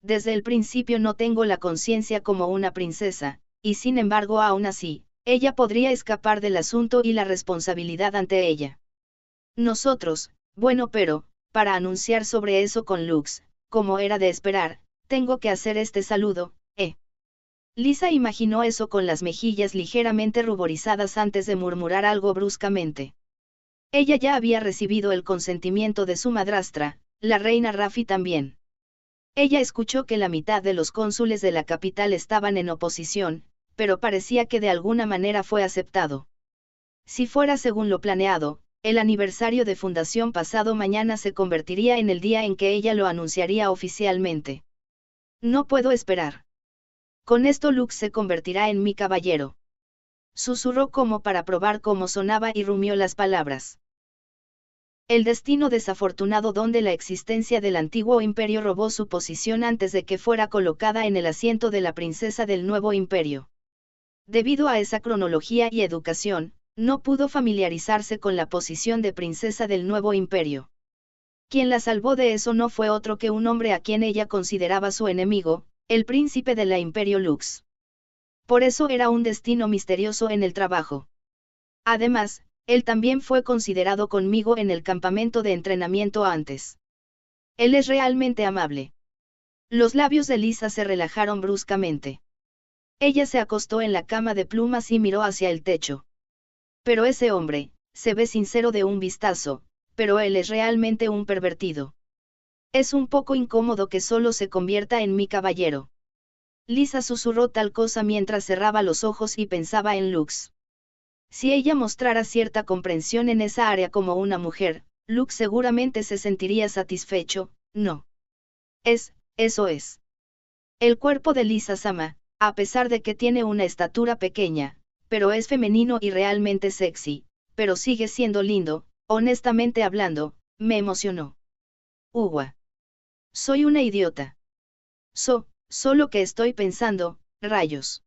Desde el principio no tengo la conciencia como una princesa, y sin embargo aún así, ella podría escapar del asunto y la responsabilidad ante ella. Nosotros, bueno, pero, para anunciar sobre eso con Lux, como era de esperar, tengo que hacer este saludo, Lisa imaginó eso con las mejillas ligeramente ruborizadas antes de murmurar algo bruscamente. Ella ya había recibido el consentimiento de su madrastra, la reina Rafi también. Ella escuchó que la mitad de los cónsules de la capital estaban en oposición, pero parecía que de alguna manera fue aceptado. Si fuera según lo planeado, el aniversario de fundación pasado mañana se convertiría en el día en que ella lo anunciaría oficialmente. No puedo esperar. Con esto Lux se convertirá en mi caballero. Susurró como para probar cómo sonaba y rumió las palabras. El destino desafortunado donde la existencia del antiguo imperio robó su posición antes de que fuera colocada en el asiento de la princesa del nuevo imperio. Debido a esa cronología y educación, no pudo familiarizarse con la posición de princesa del nuevo imperio. Quien la salvó de eso no fue otro que un hombre a quien ella consideraba su enemigo, el príncipe de la Imperio Lux. Por eso era un destino misterioso en el trabajo. Además, él también fue considerado conmigo en el campamento de entrenamiento antes. Él es realmente amable. Los labios de Lisa se relajaron bruscamente. Ella se acostó en la cama de plumas y miró hacia el techo. Pero ese hombre, se ve sincero de un vistazo, pero él es realmente un pervertido. Es un poco incómodo que solo se convierta en mi caballero. Lisa susurró tal cosa mientras cerraba los ojos y pensaba en Lux. Si ella mostrara cierta comprensión en esa área como una mujer, Lux seguramente se sentiría satisfecho, ¿no? Eso es. El cuerpo de Lisa Sama, A pesar de que tiene una estatura pequeña, pero es femenino y realmente sexy, pero sigue siendo lindo, honestamente hablando, me emocionó. Uwa. Soy una idiota. Solo que estoy pensando, rayos.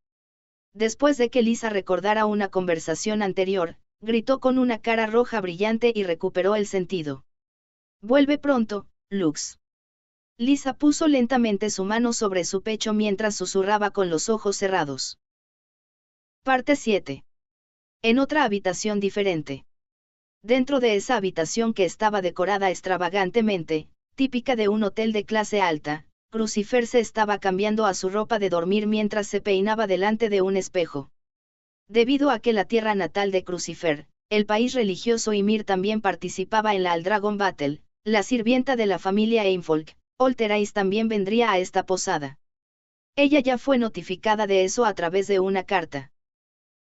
Después de que Lisa recordara una conversación anterior, gritó con una cara roja brillante y recuperó el sentido. Vuelve pronto, Lux. Lisa puso lentamente su mano sobre su pecho mientras susurraba con los ojos cerrados. Parte 7. En otra habitación diferente. Dentro de esa habitación que estaba decorada extravagantemente, típica de un hotel de clase alta, Crucifer se estaba cambiando a su ropa de dormir mientras se peinaba delante de un espejo. Debido a que la tierra natal de Crucifer, el país religioso Ymir también participaba en la Dragon Battle, la sirvienta de la familia Einfolk, Olterais también vendría a esta posada. Ella ya fue notificada de eso a través de una carta.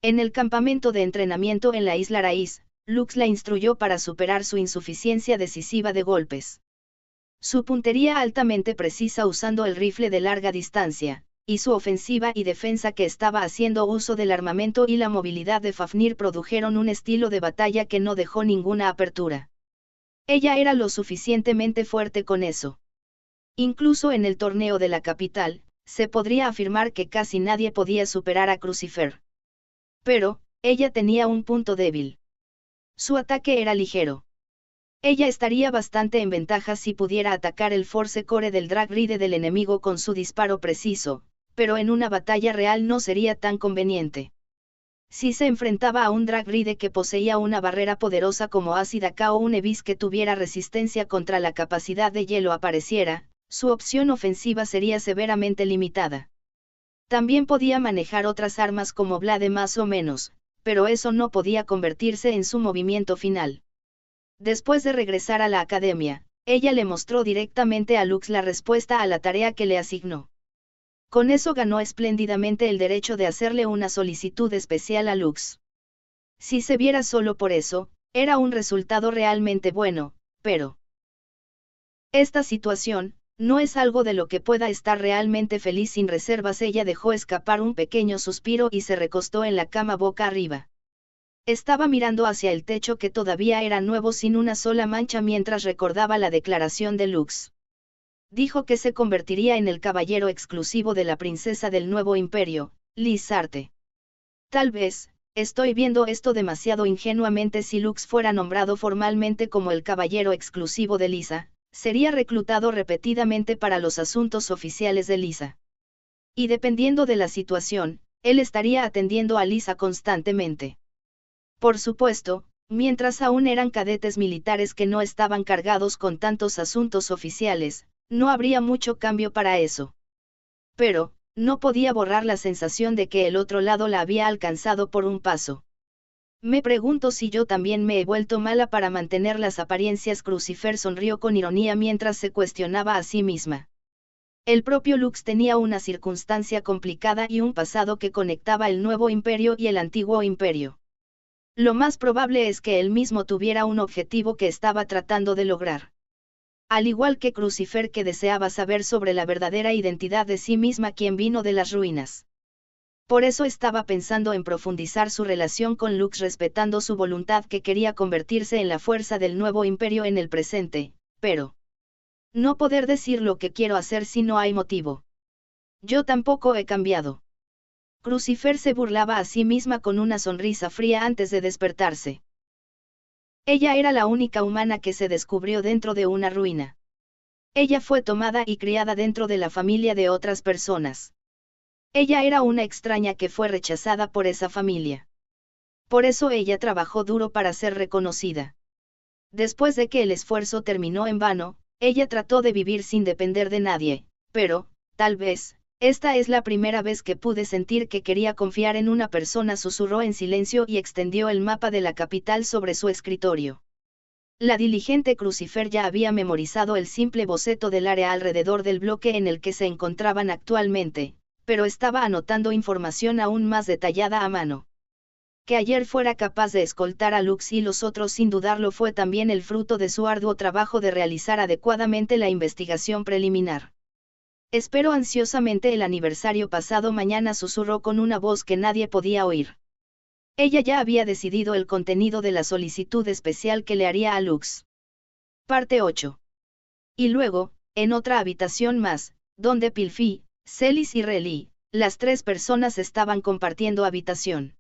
En el campamento de entrenamiento en la isla Raíz, Lux la instruyó para superar su insuficiencia decisiva de golpes. Su puntería altamente precisa usando el rifle de larga distancia, y su ofensiva y defensa que estaba haciendo uso del armamento y la movilidad de Fafnir produjeron un estilo de batalla que no dejó ninguna apertura. Ella era lo suficientemente fuerte con eso. Incluso en el torneo de la capital, se podría afirmar que casi nadie podía superar a Crucifer. Pero, ella tenía un punto débil. Su ataque era ligero. Ella estaría bastante en ventaja si pudiera atacar el force core del drag ride del enemigo con su disparo preciso, pero en una batalla real no sería tan conveniente. Si se enfrentaba a un drag ride que poseía una barrera poderosa como Asidaka o un Ebis que tuviera resistencia contra la capacidad de hielo apareciera, su opción ofensiva sería severamente limitada. También podía manejar otras armas como Blade más o menos, pero eso no podía convertirse en su movimiento final. Después de regresar a la academia, ella le mostró directamente a Lux la respuesta a la tarea que le asignó. Con eso ganó espléndidamente el derecho de hacerle una solicitud especial a Lux. Si se viera solo por eso, era un resultado realmente bueno, pero esta situación, no es algo de lo que pueda estar realmente feliz sin reservas. Ella dejó escapar un pequeño suspiro y se recostó en la cama boca arriba. Estaba mirando hacia el techo que todavía era nuevo sin una sola mancha mientras recordaba la declaración de Lux. Dijo que se convertiría en el caballero exclusivo de la princesa del nuevo imperio, Lizarte. Tal vez, estoy viendo esto demasiado ingenuamente. Si Lux fuera nombrado formalmente como el caballero exclusivo de Lisa, sería reclutado repetidamente para los asuntos oficiales de Lisa. Y dependiendo de la situación, él estaría atendiendo a Lisa constantemente. Por supuesto, mientras aún eran cadetes militares que no estaban cargados con tantos asuntos oficiales, no habría mucho cambio para eso. Pero, no podía borrar la sensación de que el otro lado la había alcanzado por un paso. Me pregunto si yo también me he vuelto mala para mantener las apariencias. Crucifer sonrió con ironía mientras se cuestionaba a sí misma. El propio Lux tenía una circunstancia complicada y un pasado que conectaba el nuevo imperio y el antiguo imperio. Lo más probable es que él mismo tuviera un objetivo que estaba tratando de lograr. Al igual que Crucifer, que deseaba saber sobre la verdadera identidad de sí misma, quien vino de las ruinas. Por eso estaba pensando en profundizar su relación con Lux respetando su voluntad que quería convertirse en la fuerza del nuevo imperio en el presente, pero no poder decir lo que quiero hacer si no hay motivo. Yo tampoco he cambiado. Crucifer se burlaba a sí misma con una sonrisa fría antes de despertarse. Ella era la única humana que se descubrió dentro de una ruina. Ella fue tomada y criada dentro de la familia de otras personas. Ella era una extraña que fue rechazada por esa familia. Por eso ella trabajó duro para ser reconocida. Después de que el esfuerzo terminó en vano, ella trató de vivir sin depender de nadie, pero, tal vez, esta es la primera vez que pude sentir que quería confiar en una persona. Susurró en silencio y extendió el mapa de la capital sobre su escritorio. La diligente Crucifer ya había memorizado el simple boceto del área alrededor del bloque en el que se encontraban actualmente, pero estaba anotando información aún más detallada a mano. Que ayer fuera capaz de escoltar a Lux y los otros sin dudarlo fue también el fruto de su arduo trabajo de realizar adecuadamente la investigación preliminar. Espero ansiosamente el aniversario pasado mañana, susurró con una voz que nadie podía oír. Ella ya había decidido el contenido de la solicitud especial que le haría a Lux. Parte 8. Y luego, en otra habitación más, donde Pilfi, Celis y Relly, las tres personas estaban compartiendo habitación.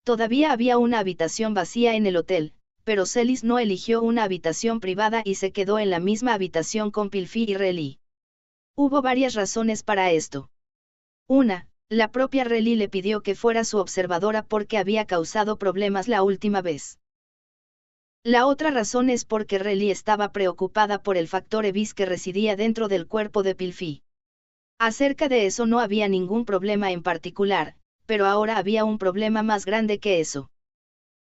Todavía había una habitación vacía en el hotel, pero Celis no eligió una habitación privada y se quedó en la misma habitación con Pilfi y Relly. Hubo varias razones para esto. Una, la propia Relly le pidió que fuera su observadora porque había causado problemas la última vez. La otra razón es porque Relly estaba preocupada por el factor Ebis que residía dentro del cuerpo de Pilfi. Acerca de eso no había ningún problema en particular, pero ahora había un problema más grande que eso.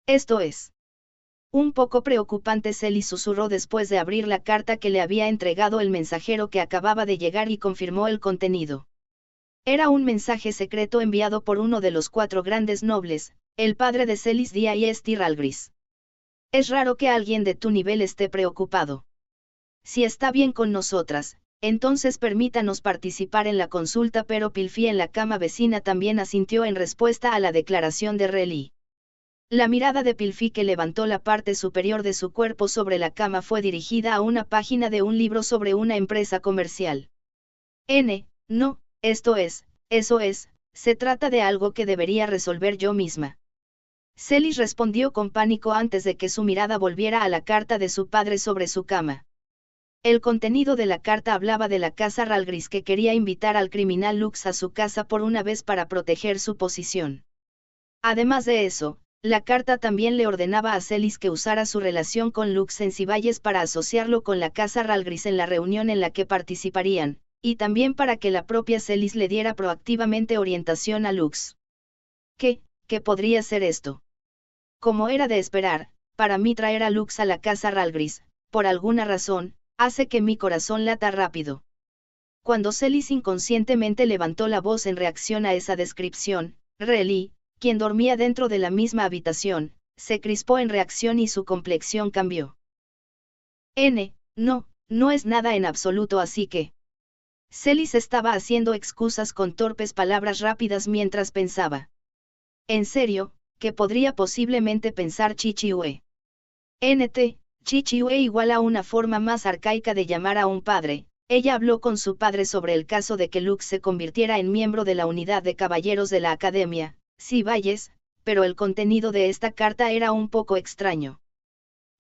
Esto es un poco preocupante, Celis susurró después de abrir la carta que le había entregado el mensajero que acababa de llegar y confirmó el contenido. Era un mensaje secreto enviado por uno de los 4 grandes nobles, el padre de Celis Diest Ralgris. Es raro que alguien de tu nivel esté preocupado. Si está bien con nosotras, entonces permítanos participar en la consulta, pero Pilfi en la cama vecina también asintió en respuesta a la declaración de Relly. La mirada de Pilfi, que levantó la parte superior de su cuerpo sobre la cama, fue dirigida a una página de un libro sobre una empresa comercial. No, eso es, se trata de algo que debería resolver yo misma. Celis respondió con pánico antes de que su mirada volviera a la carta de su padre sobre su cama. El contenido de la carta hablaba de la casa Ralgris, que quería invitar al criminal Lux a su casa por una vez para proteger su posición. Además de eso, la carta también le ordenaba a Celis que usara su relación con Lux en Ciballes para asociarlo con la casa Ralgris en la reunión en la que participarían, y también para que la propia Celis le diera proactivamente orientación a Lux. ¿Qué podría ser esto? Como era de esperar, para mí traer a Lux a la casa Ralgris, por alguna razón, hace que mi corazón lata rápido. Cuando Celis inconscientemente levantó la voz en reacción a esa descripción, Relly, quien dormía dentro de la misma habitación, se crispó en reacción y su complexión cambió. No es nada en absoluto, así que... Celis estaba haciendo excusas con torpes palabras rápidas mientras pensaba. En serio, ¿qué podría posiblemente pensar Chichiue? Chichiue igual a una forma más arcaica de llamar a un padre. Ella habló con su padre sobre el caso de que Lux se convirtiera en miembro de la unidad de caballeros de la academia, Ciballes, pero el contenido de esta carta era un poco extraño.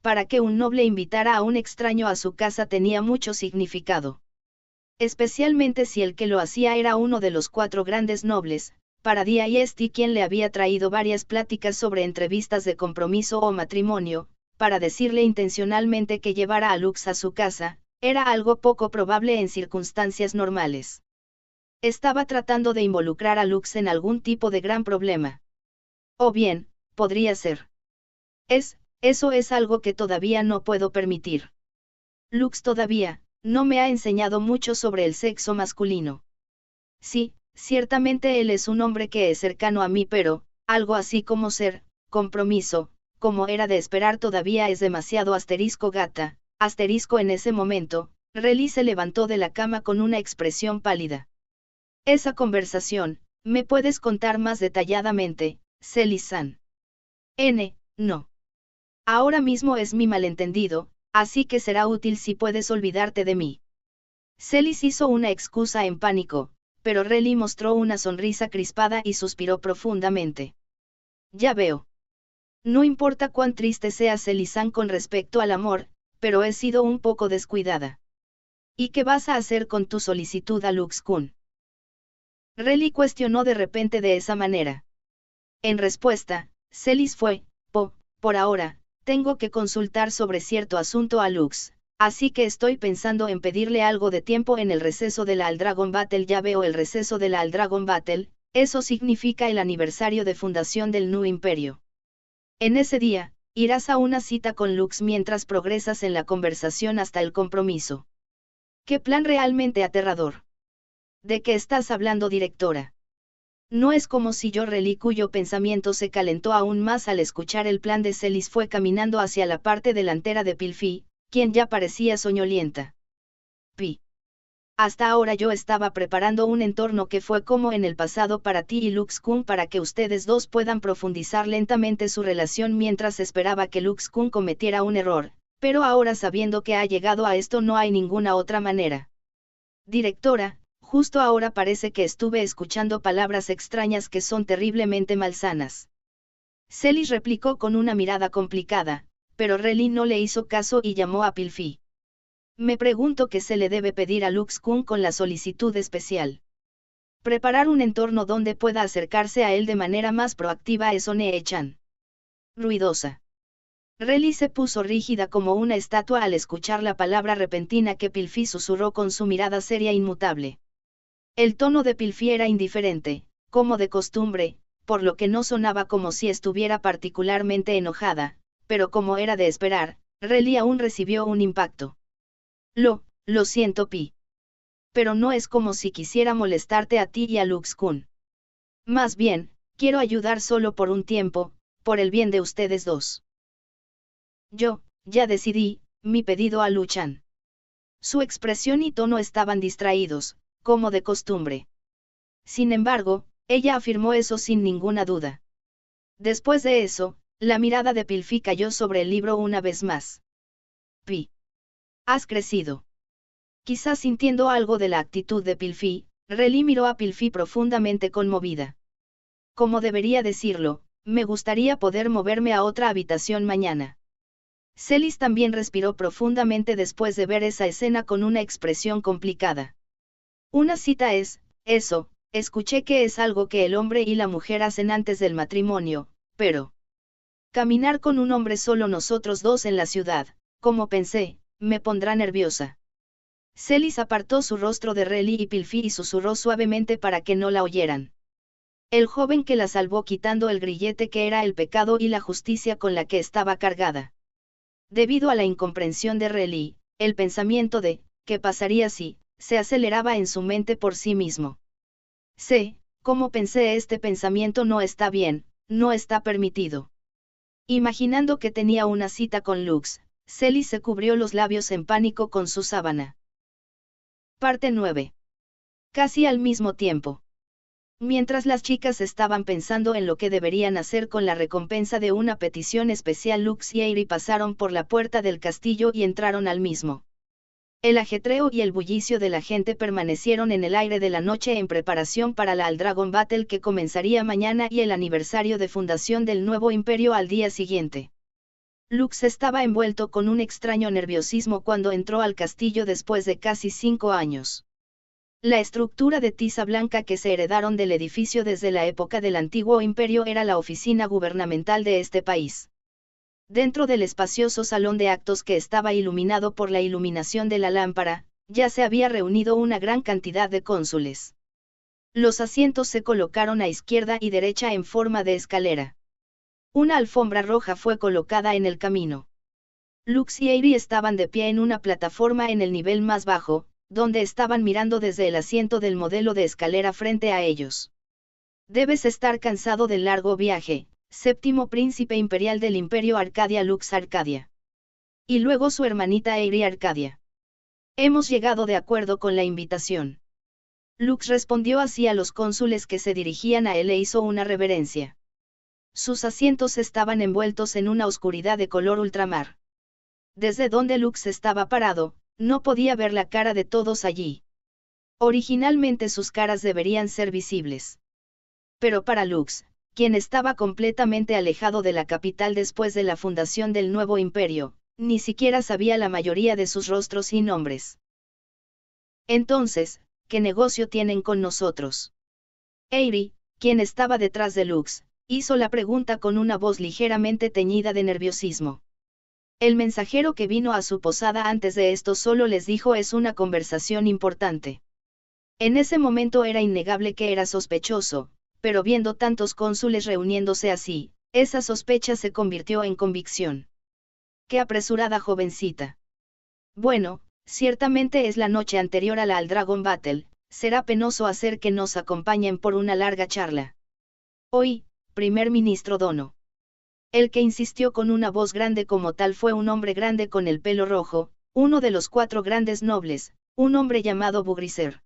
Para que un noble invitara a un extraño a su casa tenía mucho significado. Especialmente si el que lo hacía era uno de los 4 grandes nobles, para Diest, quien le había traído varias pláticas sobre entrevistas de compromiso o matrimonio, para decirle intencionalmente que llevara a Lux a su casa, era algo poco probable en circunstancias normales. Estaba tratando de involucrar a Lux en algún tipo de gran problema. O bien, podría ser. Eso es algo que todavía no puedo permitir. Lux todavía no me ha enseñado mucho sobre el sexo masculino. Sí, ciertamente él es un hombre que es cercano a mí, pero, algo así como ser, compromiso, como era de esperar, todavía es demasiado gata, en ese momento, Relly se levantó de la cama con una expresión pálida. Esa conversación, ¿me puedes contar más detalladamente, Celis-san? No. Ahora mismo es mi malentendido, así que será útil si puedes olvidarte de mí. Celis hizo una excusa en pánico, pero Relly mostró una sonrisa crispada y suspiró profundamente. Ya veo. No importa cuán triste sea Celis-san con respecto al amor, pero he sido un poco descuidada. ¿Y qué vas a hacer con tu solicitud a Lux-kun? Relly cuestionó de repente de esa manera. En respuesta, Celis fue, por ahora, tengo que consultar sobre cierto asunto a Lux, así que estoy pensando en pedirle algo de tiempo en el receso de la Dragon Battle. Ya veo, el receso de la Dragon Battle, eso significa el aniversario de fundación del New Imperio. En ese día, irás a una cita con Lux mientras progresas en la conversación hasta el compromiso. ¡Qué plan realmente aterrador! ¿De qué estás hablando, directora? No es como si yo, Relly, cuyo pensamiento se calentó aún más al escuchar el plan de Celis, fue caminando hacia la parte delantera de Pilfi, quien ya parecía soñolienta. Hasta ahora yo estaba preparando un entorno que fue como en el pasado para ti y Lux-kun para que ustedes dos puedan profundizar lentamente su relación mientras esperaba que Lux-kun cometiera un error, pero ahora sabiendo que ha llegado a esto no hay ninguna otra manera. Directora, justo ahora parece que estuve escuchando palabras extrañas que son terriblemente malsanas. Celis replicó con una mirada complicada, pero Relly no le hizo caso y llamó a Pilfi. Me pregunto qué se le debe pedir a Lux-kun con la solicitud especial. Preparar un entorno donde pueda acercarse a él de manera más proactiva es One-chan. Ruidosa. Relly se puso rígida como una estatua al escuchar la palabra repentina que Pilfi susurró con su mirada seria e inmutable. El tono de Pilfi era indiferente, como de costumbre, por lo que no sonaba como si estuviera particularmente enojada, pero como era de esperar, Relly aún recibió un impacto. Lo siento Pi. Pero no es como si quisiera molestarte a ti y a Lux-kun. Más bien, quiero ayudar solo por un tiempo, por el bien de ustedes dos. Ya decidí, mi pedido a Luchan. Su expresión y tono estaban distraídos, como de costumbre. Sin embargo, ella afirmó eso sin ninguna duda. Después de eso, la mirada de Pilfi cayó sobre el libro una vez más. Pi. Has crecido. Quizás sintiendo algo de la actitud de Pilfi, Relly miró a Pilfi profundamente conmovida. Como debería decirlo, me gustaría poder moverme a otra habitación mañana. Celis también respiró profundamente después de ver esa escena con una expresión complicada. Una cita es, eso, escuché que es algo que el hombre y la mujer hacen antes del matrimonio, pero... Caminar con un hombre solo nosotros dos en la ciudad, como pensé, me pondrá nerviosa. Celis apartó su rostro de Relly y Pilfi y susurró suavemente para que no la oyeran. El joven que la salvó quitando el grillete que era el pecado y la justicia con la que estaba cargada. Debido a la incomprensión de Relly, el pensamiento de, ¿qué pasaría si?, se aceleraba en su mente por sí mismo. Como pensé este pensamiento no está bien, no está permitido. Imaginando que tenía una cita con Lux, Celis se cubrió los labios en pánico con su sábana. Parte 9. Casi al mismo tiempo. Mientras las chicas estaban pensando en lo que deberían hacer con la recompensa de una petición especial, Lux y Airi pasaron por la puerta del castillo y entraron al mismo. El ajetreo y el bullicio de la gente permanecieron en el aire de la noche en preparación para la Dragon Battle que comenzaría mañana y el aniversario de fundación del nuevo imperio al día siguiente. Lux estaba envuelto con un extraño nerviosismo cuando entró al castillo después de casi 5 años. La estructura de tiza blanca que se heredaron del edificio desde la época del antiguo imperio era la oficina gubernamental de este país. Dentro del espacioso salón de actos que estaba iluminado por la iluminación de la lámpara, ya se había reunido una gran cantidad de cónsules. Los asientos se colocaron a izquierda y derecha en forma de escalera. Una alfombra roja fue colocada en el camino. Lux y Airi estaban de pie en una plataforma en el nivel más bajo, donde estaban mirando desde el asiento del modelo de escalera frente a ellos. Debes estar cansado del largo viaje, séptimo príncipe imperial del Imperio Arcadia Lux Arcadia. Y luego su hermanita Airi Arcadia. Hemos llegado de acuerdo con la invitación. Lux respondió así a los cónsules que se dirigían a él e hizo una reverencia. Sus asientos estaban envueltos en una oscuridad de color ultramar. Desde donde Lux estaba parado, no podía ver la cara de todos allí. Originalmente sus caras deberían ser visibles. Pero para Lux, quien estaba completamente alejado de la capital después de la fundación del nuevo imperio, ni siquiera sabía la mayoría de sus rostros y nombres. Entonces, ¿qué negocio tienen con nosotros? Airi, quien estaba detrás de Lux, hizo la pregunta con una voz ligeramente teñida de nerviosismo. El mensajero que vino a su posada antes de esto solo les dijo es una conversación importante. En ese momento era innegable que era sospechoso, pero viendo tantos cónsules reuniéndose así, esa sospecha se convirtió en convicción. ¡Qué apresurada jovencita! Bueno, ciertamente es la noche anterior a la Dragon Battle, será penoso hacer que nos acompañen por una larga charla. Hoy, primer ministro Dono. El que insistió con una voz grande como tal fue un hombre grande con el pelo rojo, uno de los 4 grandes nobles, un hombre llamado Bugriser.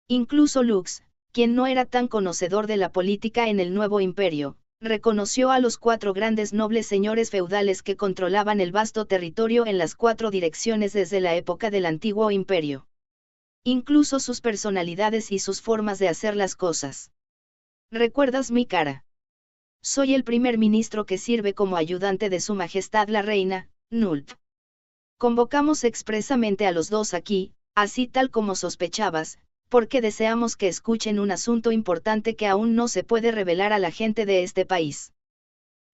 Incluso Lux, quien no era tan conocedor de la política en el nuevo imperio, reconoció a los 4 grandes nobles señores feudales que controlaban el vasto territorio en las 4 direcciones desde la época del antiguo imperio. Incluso sus personalidades y sus formas de hacer las cosas. ¿Recuerdas mi cara? Soy el primer ministro que sirve como ayudante de Su Majestad la Reina, Nulp. Convocamos expresamente a los dos aquí, así tal como sospechabas, porque deseamos que escuchen un asunto importante que aún no se puede revelar a la gente de este país.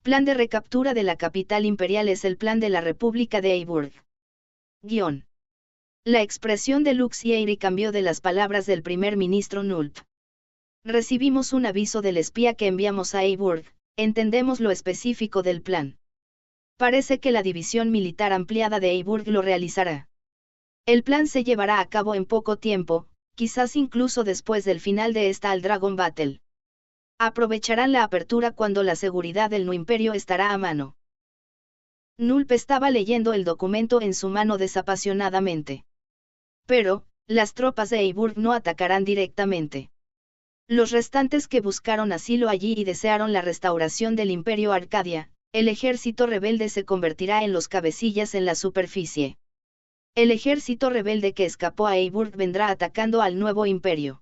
Plan de recaptura de la capital imperial es el plan de la República de Eiburg. Guión. La expresión de Lux y Eyri cambió de las palabras del primer ministro Nulp. Recibimos un aviso del espía que enviamos a Eiburg, entendemos lo específico del plan. Parece que la división militar ampliada de Eiburg lo realizará. El plan se llevará a cabo en poco tiempo, quizás incluso después del final de esta Dragon Battle. Aprovecharán la apertura cuando la seguridad del nuevo imperio estará a mano. Nulp estaba leyendo el documento en su mano desapasionadamente. Pero, las tropas de Eiburg no atacarán directamente. Los restantes que buscaron asilo allí y desearon la restauración del Imperio Arcadia, el ejército rebelde se convertirá en los cabecillas en la superficie. El ejército rebelde que escapó a Eiburg vendrá atacando al nuevo imperio.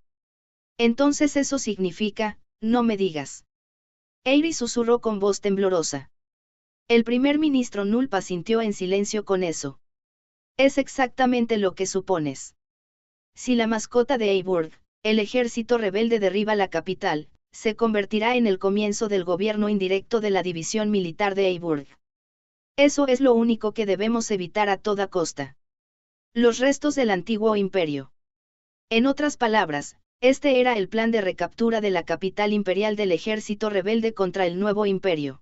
Entonces eso significa, no me digas. Eyri susurró con voz temblorosa. El primer ministro Nulp asintió en silencio con eso. Es exactamente lo que supones. Si la mascota de Eiburg, el ejército rebelde derriba la capital, se convertirá en el comienzo del gobierno indirecto de la división militar de Eiburg. Eso es lo único que debemos evitar a toda costa. Los restos del antiguo imperio. En otras palabras, este era el plan de recaptura de la capital imperial del ejército rebelde contra el nuevo imperio.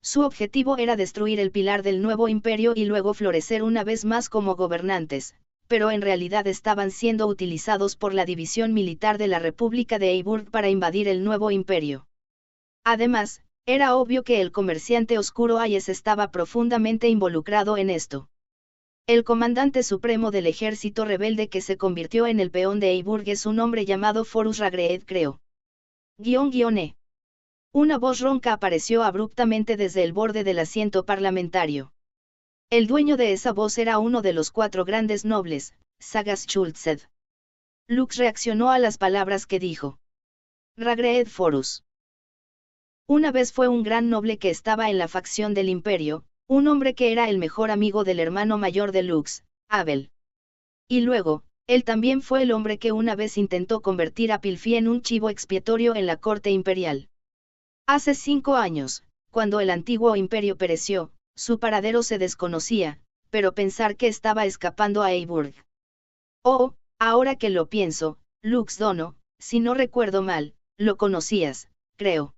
Su objetivo era destruir el pilar del nuevo imperio y luego florecer una vez más como gobernantes, pero en realidad estaban siendo utilizados por la división militar de la República de Eiburg para invadir el nuevo imperio. Además, era obvio que el comerciante oscuro Hayes estaba profundamente involucrado en esto. El comandante supremo del ejército rebelde que se convirtió en el peón de Eiburg es un hombre llamado Forus Ragreed, creo. _E. Una voz ronca apareció abruptamente desde el borde del asiento parlamentario. El dueño de esa voz era uno de los 4 grandes nobles, Sagas Schultzed. Lux reaccionó a las palabras que dijo. Ragreed Forus. Una vez fue un gran noble que estaba en la facción del imperio, un hombre que era el mejor amigo del hermano mayor de Lux, Abel. Y luego, él también fue el hombre que una vez intentó convertir a Pilfi en un chivo expiatorio en la corte imperial. Hace 5 años, cuando el antiguo imperio pereció, su paradero se desconocía, pero pensar que estaba escapando a Eiburg. Oh, ahora que lo pienso, Lux Dono, si no recuerdo mal, lo conocías, creo.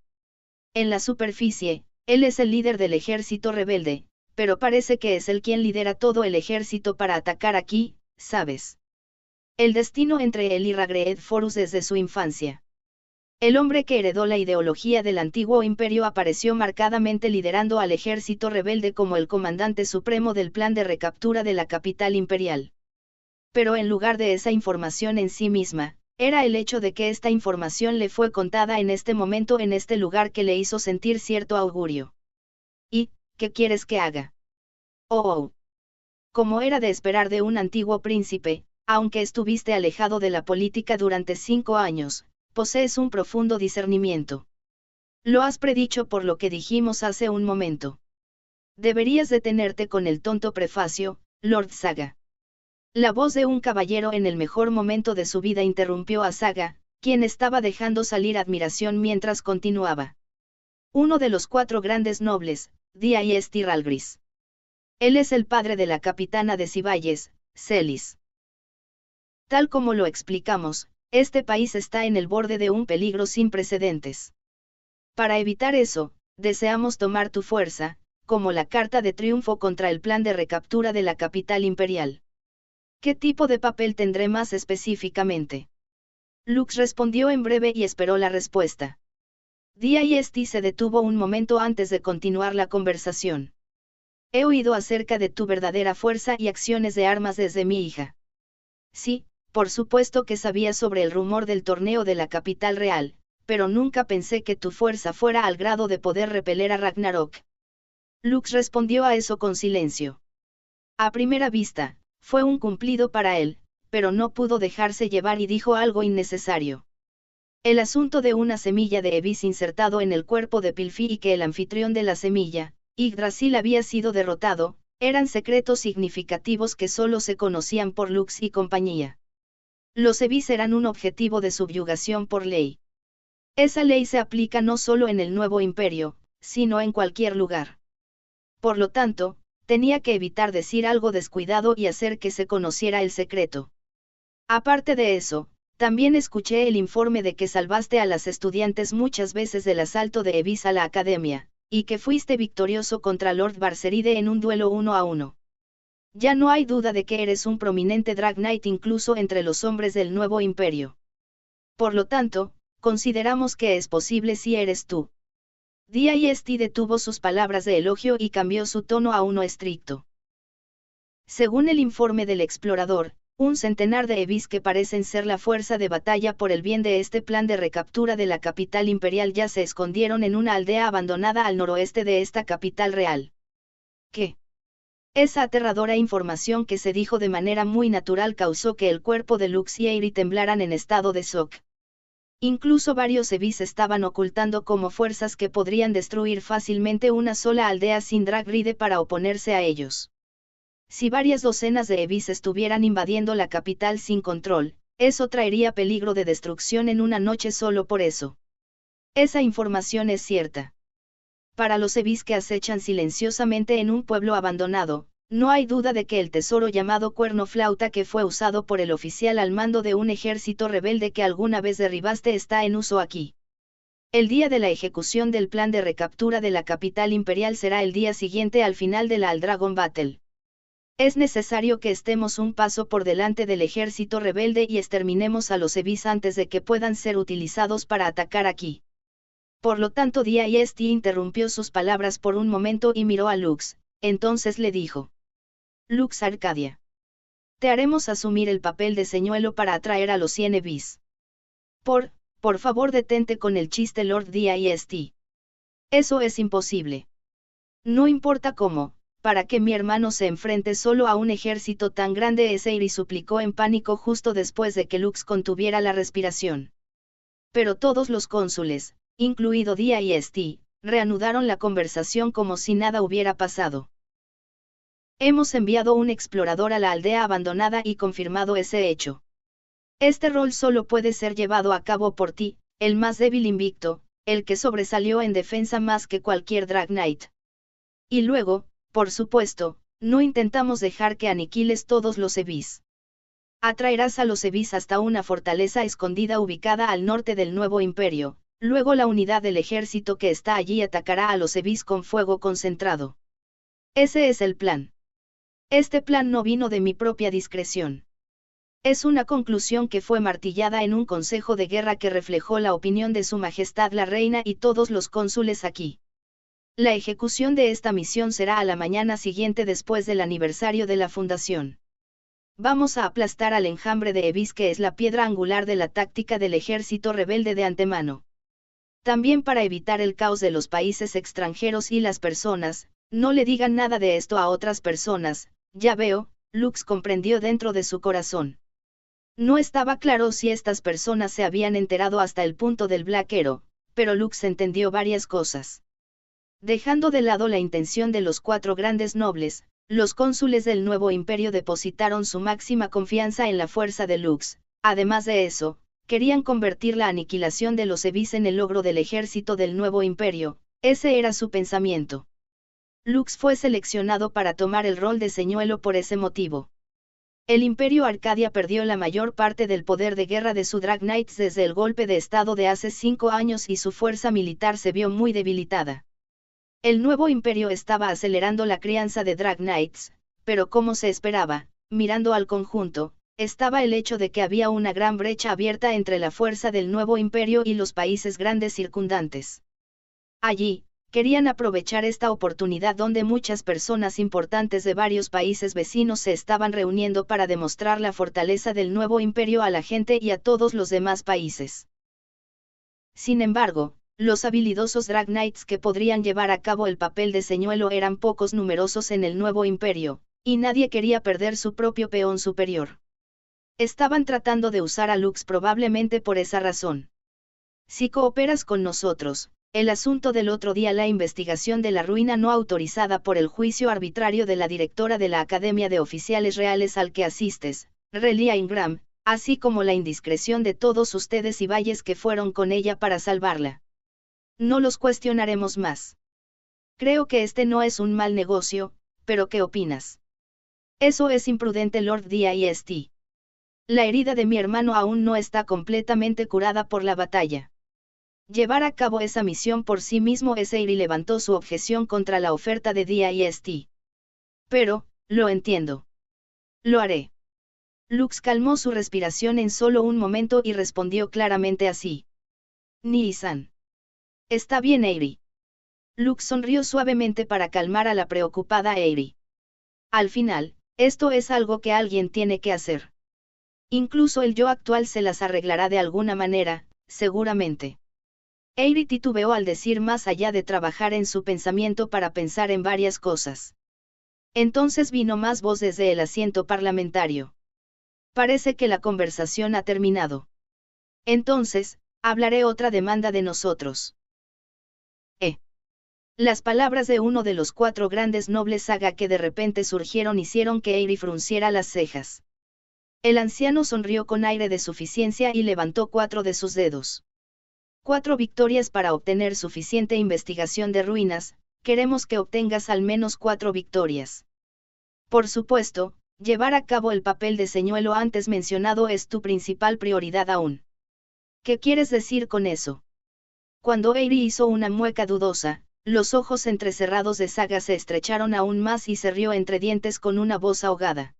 En la superficie, él es el líder del ejército rebelde, pero parece que es él quien lidera todo el ejército para atacar aquí, ¿sabes? El destino entre él y Ragreed Forus desde su infancia. El hombre que heredó la ideología del antiguo imperio apareció marcadamente liderando al ejército rebelde como el comandante supremo del plan de recaptura de la capital imperial. Pero en lugar de esa información en sí misma, era el hecho de que esta información le fue contada en este momento en este lugar que le hizo sentir cierto augurio. ¿Y qué quieres que haga? Oh. Como era de esperar de un antiguo príncipe, aunque estuviste alejado de la política durante 5 años, posees un profundo discernimiento. Lo has predicho por lo que dijimos hace un momento. Deberías detenerte con el tonto prefacio, Lord Saga. La voz de un caballero en el mejor momento de su vida interrumpió a Saga, quien estaba dejando salir admiración mientras continuaba. Uno de los 4 grandes nobles, Diest Ralgris. Él es el padre de la capitana de Ciballes, Celis. Tal como lo explicamos, este país está en el borde de un peligro sin precedentes. Para evitar eso, deseamos tomar tu fuerza, como la carta de triunfo contra el plan de recaptura de la capital imperial. ¿Qué tipo de papel tendré más específicamente? Lux respondió en breve y esperó la respuesta. Diest se detuvo un momento antes de continuar la conversación. He oído acerca de tu verdadera fuerza y acciones de armas desde mi hija. Sí, por supuesto que sabía sobre el rumor del torneo de la capital real, pero nunca pensé que tu fuerza fuera al grado de poder repeler a Ragnarok. Lux respondió a eso con silencio. A primera vista, fue un cumplido para él, pero no pudo dejarse llevar y dijo algo innecesario. El asunto de una semilla de Ebis insertado en el cuerpo de Pilfi y que el anfitrión de la semilla, Yggdrasil, había sido derrotado, eran secretos significativos que solo se conocían por Lux y compañía. Los Ebis eran un objetivo de subyugación por ley. Esa ley se aplica no solo en el nuevo imperio, sino en cualquier lugar. Por lo tanto, tenía que evitar decir algo descuidado y hacer que se conociera el secreto. Aparte de eso, también escuché el informe de que salvaste a las estudiantes muchas veces del asalto de Ebis a la academia, y que fuiste victorioso contra Lord Barceride en un duelo 1 a 1. Ya no hay duda de que eres un prominente Drag Knight incluso entre los hombres del nuevo imperio. Por lo tanto, consideramos que es posible si eres tú. Dist detuvo sus palabras de elogio y cambió su tono a uno estricto. Según el informe del explorador, un centenar de Ebis que parecen ser la fuerza de batalla por el bien de este plan de recaptura de la capital imperial ya se escondieron en una aldea abandonada al noroeste de esta capital real. ¿Qué? Esa aterradora información que se dijo de manera muy natural causó que el cuerpo de Lux y Aerie temblaran en estado de shock. Incluso varios Ebis estaban ocultando como fuerzas que podrían destruir fácilmente una sola aldea sin Dragride para oponerse a ellos. Si varias docenas de Ebis estuvieran invadiendo la capital sin control, eso traería peligro de destrucción en una noche solo por eso. Esa información es cierta. Para los Ebis que acechan silenciosamente en un pueblo abandonado, no hay duda de que el tesoro llamado Cuerno Flauta que fue usado por el oficial al mando de un ejército rebelde que alguna vez derribaste está en uso aquí. El día de la ejecución del plan de recaptura de la capital imperial será el día siguiente al final de la Aldragon Battle. Es necesario que estemos un paso por delante del ejército rebelde y exterminemos a los Ebis antes de que puedan ser utilizados para atacar aquí. Por lo tanto, Dist interrumpió sus palabras por un momento y miró a Lux, entonces le dijo. Lux Arcadia. Te haremos asumir el papel de señuelo para atraer a los 100 Ebis. Por favor detente con el chiste, Lord Dist. Eso es imposible. No importa cómo. Para que mi hermano se enfrente solo a un ejército tan grande, Aerie suplicó en pánico justo después de que Lux contuviera la respiración. Pero todos los cónsules, incluido Dist, reanudaron la conversación como si nada hubiera pasado. Hemos enviado un explorador a la aldea abandonada y confirmado ese hecho. Este rol solo puede ser llevado a cabo por ti, el más débil invicto, el que sobresalió en defensa más que cualquier Drag Knight. Y luego, por supuesto, no intentamos dejar que aniquiles todos los Ebis. Atraerás a los Ebis hasta una fortaleza escondida ubicada al norte del nuevo imperio, luego la unidad del ejército que está allí atacará a los Ebis con fuego concentrado. Ese es el plan. Este plan no vino de mi propia discreción. Es una conclusión que fue martillada en un consejo de guerra que reflejó la opinión de Su Majestad la Reina y todos los cónsules aquí. La ejecución de esta misión será a la mañana siguiente después del aniversario de la fundación. Vamos a aplastar al enjambre de Ebis que es la piedra angular de la táctica del ejército rebelde de antemano. También para evitar el caos de los países extranjeros y las personas, no le digan nada de esto a otras personas, ya veo, Lux comprendió dentro de su corazón. No estaba claro si estas personas se habían enterado hasta el punto del Black Arrow, pero Lux entendió varias cosas. Dejando de lado la intención de los 4 grandes nobles, los cónsules del nuevo imperio depositaron su máxima confianza en la fuerza de Lux. Además de eso, querían convertir la aniquilación de los Ebis en el logro del ejército del nuevo imperio, ese era su pensamiento. Lux fue seleccionado para tomar el rol de señuelo por ese motivo. El Imperio Arcadia perdió la mayor parte del poder de guerra de su Drag Knights desde el golpe de estado de hace 5 años y su fuerza militar se vio muy debilitada. El nuevo imperio estaba acelerando la crianza de Drag Knights, pero como se esperaba, mirando al conjunto, estaba el hecho de que había una gran brecha abierta entre la fuerza del nuevo imperio y los países grandes circundantes. Allí, Querían aprovechar esta oportunidad donde muchas personas importantes de varios países vecinos se estaban reuniendo para demostrar la fortaleza del nuevo imperio a la gente y a todos los demás países. Sin embargo, los habilidosos Drag Knights que podrían llevar a cabo el papel de señuelo eran pocos numerosos en el nuevo imperio, y nadie quería perder su propio peón superior. Estaban tratando de usar a Lux probablemente por esa razón. Si cooperas con nosotros, el asunto del otro día, la investigación de la ruina no autorizada por el juicio arbitrario de la directora de la Academia de Oficiales Reales al que asistes, Relia Ingram, así como la indiscreción de todos ustedes y Valles que fueron con ella para salvarla. No los cuestionaremos más. Creo que este no es un mal negocio, pero ¿qué opinas? Eso es imprudente, Lord Dist. La herida de mi hermano aún no está completamente curada por la batalla. Llevar a cabo esa misión por sí mismo Eyri levantó su objeción contra la oferta de Dist. Pero, lo entiendo. Lo haré. Lux calmó su respiración en solo un momento y respondió claramente así. Nii-san. Está bien, Eyri. Lux sonrió suavemente para calmar a la preocupada Eyri. Al final, esto es algo que alguien tiene que hacer. Incluso el yo actual se las arreglará de alguna manera, seguramente. Eyri titubeó al decir más allá de trabajar en su pensamiento para pensar en varias cosas. Entonces vino más voz desde el asiento parlamentario. Parece que la conversación ha terminado. Entonces, hablaré otra demanda de nosotros. Las palabras de uno de los 4 grandes nobles saga que de repente surgieron hicieron que Eyri frunciera las cejas. El anciano sonrió con aire de suficiencia y levantó 4 de sus dedos. 4 victorias para obtener suficiente investigación de ruinas, queremos que obtengas al menos 4 victorias. Por supuesto, llevar a cabo el papel de señuelo antes mencionado es tu principal prioridad aún. ¿Qué quieres decir con eso? Cuando Eyri hizo una mueca dudosa, los ojos entrecerrados de Saga se estrecharon aún más y se rió entre dientes con una voz ahogada.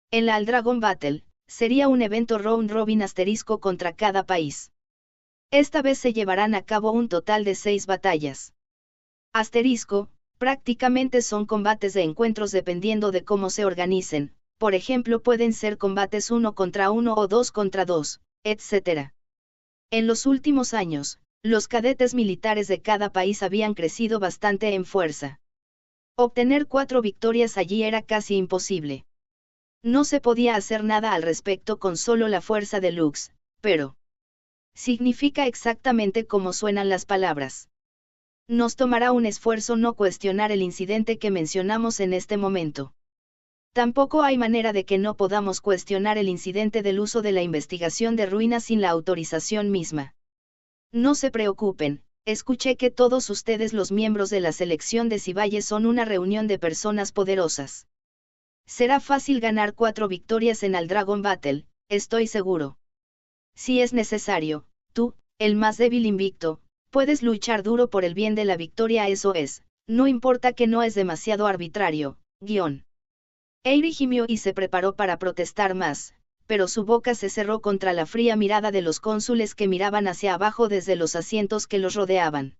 En la Dragon Battle, sería un evento round robin asterisco contra cada país. Esta vez se llevarán a cabo un total de 6 batallas. Asterisco, prácticamente son combates de encuentros dependiendo de cómo se organicen, por ejemplo pueden ser combates 1 contra 1 o 2 contra 2, etc. En los últimos años, los cadetes militares de cada país habían crecido bastante en fuerza. Obtener 4 victorias allí era casi imposible. No se podía hacer nada al respecto con solo la fuerza de Lux, pero significa exactamente como suenan las palabras. Nos tomará un esfuerzo no cuestionar el incidente que mencionamos en este momento. Tampoco hay manera de que no podamos cuestionar el incidente del uso de la investigación de ruinas sin la autorización misma. No se preocupen, escuché que todos ustedes los miembros de la selección de Ciballe son una reunión de personas poderosas. Será fácil ganar 4 victorias en el Dragon Battle, estoy seguro. Si es necesario, tú, el más débil invicto, puedes luchar duro por el bien de la victoria, eso es, no importa que no es demasiado arbitrario, guión. Eyri gimió y se preparó para protestar más, pero su boca se cerró contra la fría mirada de los cónsules que miraban hacia abajo desde los asientos que los rodeaban.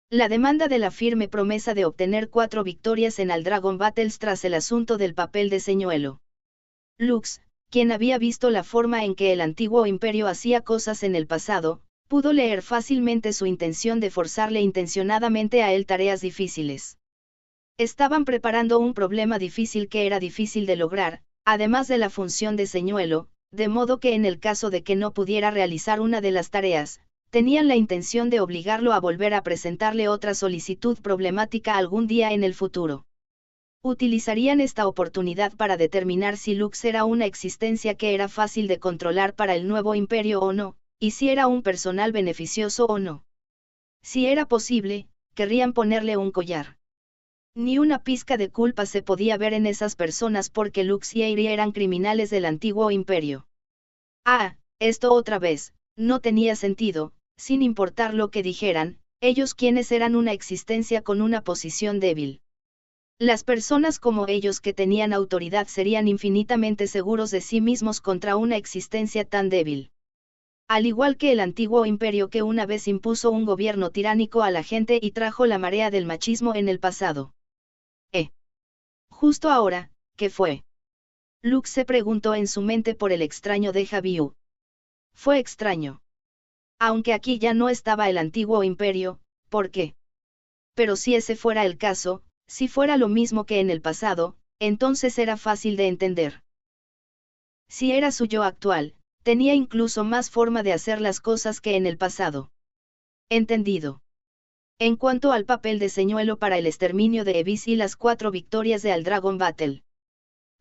La demanda de la firme promesa de obtener 4 victorias en el Dragon Battles tras el asunto del papel de señuelo. Lux, quien había visto la forma en que el antiguo imperio hacía cosas en el pasado, pudo leer fácilmente su intención de forzarle intencionadamente a él tareas difíciles. Estaban preparando un problema difícil que era difícil de lograr, además de la función de señuelo, de modo que en el caso de que no pudiera realizar una de las tareas, tenían la intención de obligarlo a volver a presentarle otra solicitud problemática algún día en el futuro. Utilizarían esta oportunidad para determinar si Lux era una existencia que era fácil de controlar para el nuevo imperio o no, y si era un personal beneficioso o no. Si era posible, querrían ponerle un collar. Ni una pizca de culpa se podía ver en esas personas porque Lux y Eyri eran criminales del antiguo imperio. Ah, esto otra vez, no tenía sentido, sin importar lo que dijeran, ellos quienes eran una existencia con una posición débil. Las personas como ellos que tenían autoridad serían infinitamente seguros de sí mismos contra una existencia tan débil. Al igual que el antiguo imperio que una vez impuso un gobierno tiránico a la gente y trajo la marea del machismo en el pasado. Justo ahora, ¿qué fue? Luke se preguntó en su mente por el extraño déjà vu. Fue extraño. Aunque aquí ya no estaba el antiguo imperio, ¿por qué? Pero si ese fuera el caso, si fuera lo mismo que en el pasado, entonces era fácil de entender. Si era su yo actual, tenía incluso más forma de hacer las cosas que en el pasado. Entendido. En cuanto al papel de señuelo para el exterminio de Evis y las 4 victorias de Al Dragon Battle.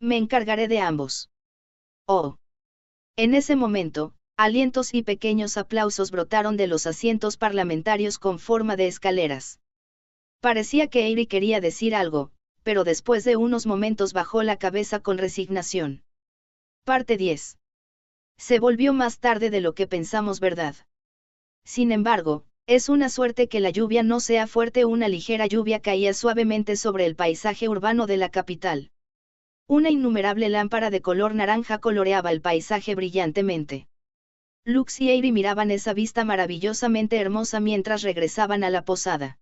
Me encargaré de ambos. Oh. En ese momento, alientos y pequeños aplausos brotaron de los asientos parlamentarios con forma de escaleras. Parecía que Eyre quería decir algo, pero después de unos momentos bajó la cabeza con resignación. Parte 10. Se volvió más tarde de lo que pensamos, ¿verdad? Sin embargo, es una suerte que la lluvia no sea fuerte. Una ligera lluvia caía suavemente sobre el paisaje urbano de la capital. Una innumerable lámpara de color naranja coloreaba el paisaje brillantemente. Lux y Eyre miraban esa vista maravillosamente hermosa mientras regresaban a la posada.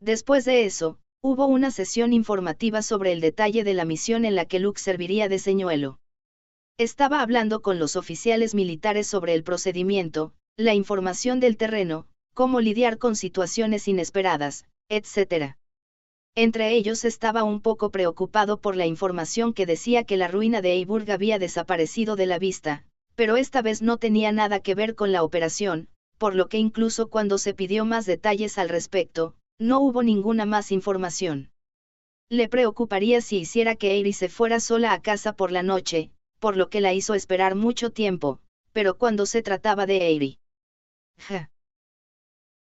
Después de eso, hubo una sesión informativa sobre el detalle de la misión en la que Lux serviría de señuelo. Estaba hablando con los oficiales militares sobre el procedimiento, la información del terreno, cómo lidiar con situaciones inesperadas, etc. Entre ellos estaba un poco preocupado por la información que decía que la ruina de Eiburg había desaparecido de la vista, pero esta vez no tenía nada que ver con la operación, por lo que incluso cuando se pidió más detalles al respecto, no hubo ninguna más información. Le preocuparía si hiciera que Eyre se fuera sola a casa por la noche, por lo que la hizo esperar mucho tiempo, pero cuando se trataba de Eyre.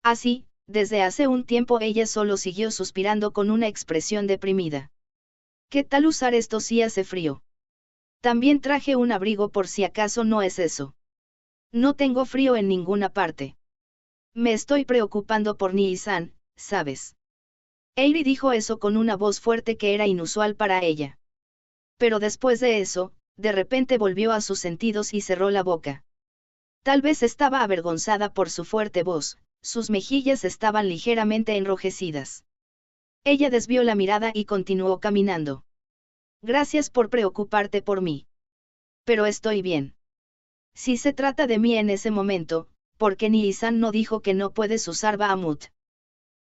Así, desde hace un tiempo ella solo siguió suspirando con una expresión deprimida. ¿Qué tal usar esto si hace frío? También traje un abrigo por si acaso no es eso. No tengo frío en ninguna parte. Me estoy preocupando por Nii-san, ¿sabes? Eyre dijo eso con una voz fuerte que era inusual para ella. Pero después de eso, de repente volvió a sus sentidos y cerró la boca. Tal vez estaba avergonzada por su fuerte voz, sus mejillas estaban ligeramente enrojecidas. Ella desvió la mirada y continuó caminando. Gracias por preocuparte por mí. Pero estoy bien. Si se trata de mí en ese momento, ¿por qué Nii-san no dijo que no puedes usar Bahamut?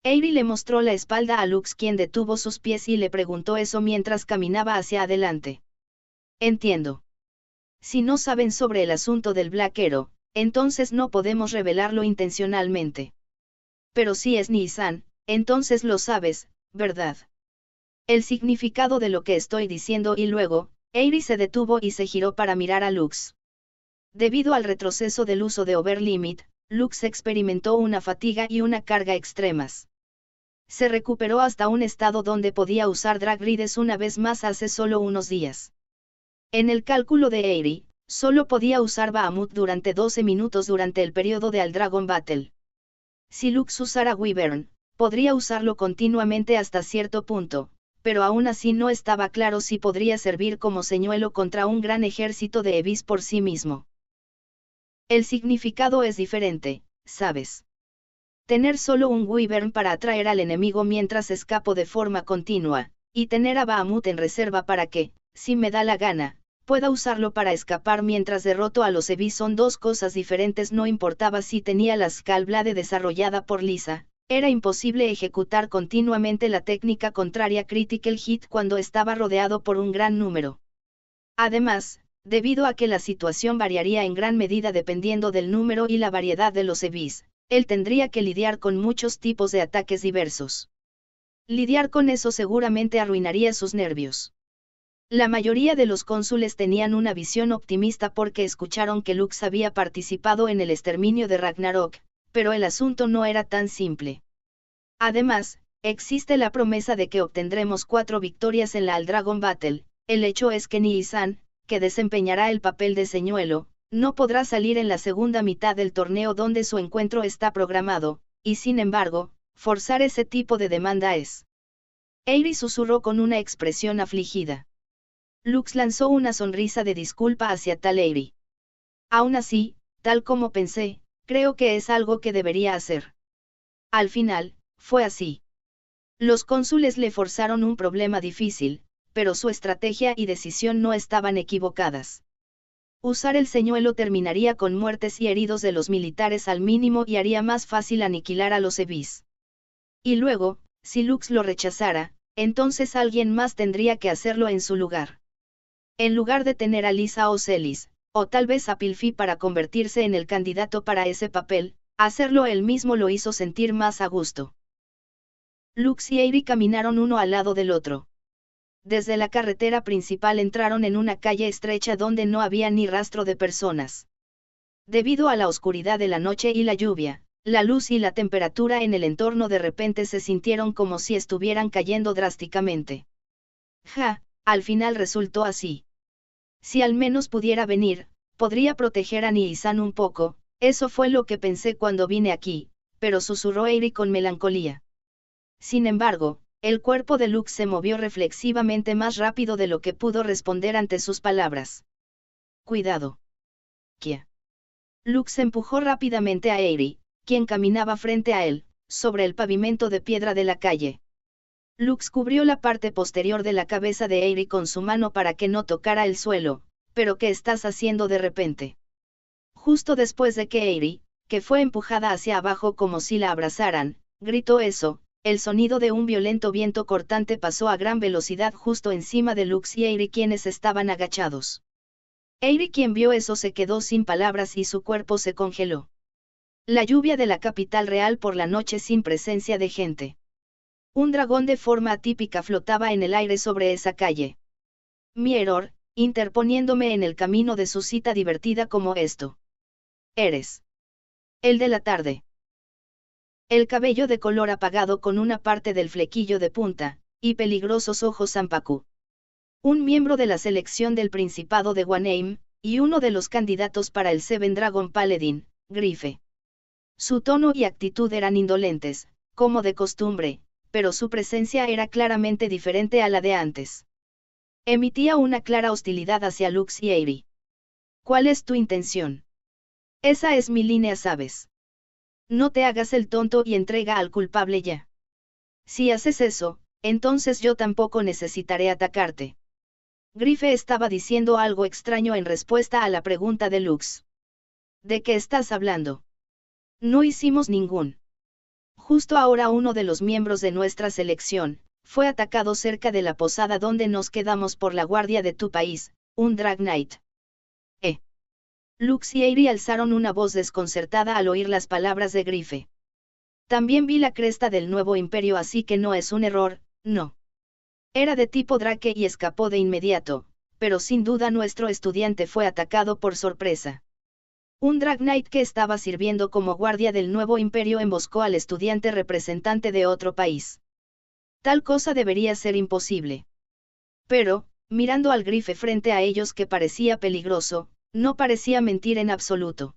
Eyre le mostró la espalda a Lux, quien detuvo sus pies y le preguntó eso mientras caminaba hacia adelante. Entiendo. Si no saben sobre el asunto del Black Arrow, entonces no podemos revelarlo intencionalmente. Pero si es Nii-san, entonces lo sabes, ¿verdad? El significado de lo que estoy diciendo. Y luego, Eyre se detuvo y se giró para mirar a Lux. Debido al retroceso del uso de Overlimit, Lux experimentó una fatiga y una carga extremas. Se recuperó hasta un estado donde podía usar Drag Rides una vez más hace solo unos días. En el cálculo de Eyre, solo podía usar Bahamut durante 12 minutos durante el periodo de Al Dragon Battle. Si Lux usara Wyvern, podría usarlo continuamente hasta cierto punto, pero aún así no estaba claro si podría servir como señuelo contra un gran ejército de Evis por sí mismo. El significado es diferente, ¿sabes? Tener solo un Wyvern para atraer al enemigo mientras escapo de forma continua, y tener a Bahamut en reserva para que, si me da la gana, pueda usarlo para escapar mientras derroto a los Evis son dos cosas diferentes. No importaba si tenía la Skullblade desarrollada por Lisa, era imposible ejecutar continuamente la técnica contraria Critical Hit cuando estaba rodeado por un gran número. Además, debido a que la situación variaría en gran medida dependiendo del número y la variedad de los Evis, él tendría que lidiar con muchos tipos de ataques diversos. Lidiar con eso seguramente arruinaría sus nervios. La mayoría de los cónsules tenían una visión optimista porque escucharon que Lux había participado en el exterminio de Ragnarok, pero el asunto no era tan simple. Además, existe la promesa de que obtendremos 4 victorias en la Al Dragon Battle. El hecho es que Nii-san, que desempeñará el papel de señuelo, no podrá salir en la segunda mitad del torneo donde su encuentro está programado, y sin embargo, forzar ese tipo de demanda es. Eyre susurró con una expresión afligida. Lux lanzó una sonrisa de disculpa hacia Eyre. Aún así, tal como pensé, creo que es algo que debería hacer. Al final, fue así. Los cónsules le forzaron un problema difícil, pero su estrategia y decisión no estaban equivocadas. Usar el señuelo terminaría con muertes y heridos de los militares al mínimo y haría más fácil aniquilar a los Evis. Y luego, si Lux lo rechazara, entonces alguien más tendría que hacerlo en su lugar. En lugar de tener a Lisa o Celis, o tal vez a Pilfi para convertirse en el candidato para ese papel, hacerlo él mismo lo hizo sentir más a gusto. Lux y Eiri caminaron uno al lado del otro. Desde la carretera principal entraron en una calle estrecha donde no había ni rastro de personas. Debido a la oscuridad de la noche y la lluvia, la luz y la temperatura en el entorno de repente se sintieron como si estuvieran cayendo drásticamente. Al final resultó así. Si al menos pudiera venir, podría proteger a Nii-san un poco, eso fue lo que pensé cuando vine aquí, pero susurró Eiri con melancolía. Sin embargo, el cuerpo de Lux se movió reflexivamente más rápido de lo que pudo responder ante sus palabras. Cuidado. Kia. Lux empujó rápidamente a Eiri, quien caminaba frente a él, sobre el pavimento de piedra de la calle. Lux cubrió la parte posterior de la cabeza de Eiri con su mano para que no tocara el suelo. ¿Pero qué estás haciendo de repente? Justo después de que Eiri, que fue empujada hacia abajo como si la abrazaran, gritó eso, el sonido de un violento viento cortante pasó a gran velocidad justo encima de Lux y Eiri quienes estaban agachados. Eiri quien vio eso se quedó sin palabras y su cuerpo se congeló. La lluvia de la capital real por la noche sin presencia de gente. Un dragón de forma atípica flotaba en el aire sobre esa calle. Mi error, interponiéndome en el camino de su cita divertida como esto. Eres. El de la tarde. El cabello de color apagado con una parte del flequillo de punta, y peligrosos ojos Zanpakuh. Un miembro de la selección del Principado de Whaname, y uno de los candidatos para el Seven Dragon Paladin, Grife. Su tono y actitud eran indolentes, como de costumbre, pero su presencia era claramente diferente a la de antes. Emitía una clara hostilidad hacia Lux y Eiri. ¿Cuál es tu intención? Esa es mi línea, ¿sabes? No te hagas el tonto y entrega al culpable ya. Si haces eso, entonces yo tampoco necesitaré atacarte. Grife estaba diciendo algo extraño en respuesta a la pregunta de Lux. ¿De qué estás hablando? No hicimos ningún. Justo ahora uno de los miembros de nuestra selección, fue atacado cerca de la posada donde nos quedamos por la guardia de tu país, un Drag Knight. Lux y Eiri alzaron una voz desconcertada al oír las palabras de Grife. También vi la cresta del nuevo imperio, así que no es un error, no. Era de tipo Drake y escapó de inmediato, pero sin duda nuestro estudiante fue atacado por sorpresa. Un Drag Knight que estaba sirviendo como guardia del nuevo imperio emboscó al estudiante representante de otro país. Tal cosa debería ser imposible. Pero, mirando al Grife frente a ellos que parecía peligroso, no parecía mentir en absoluto.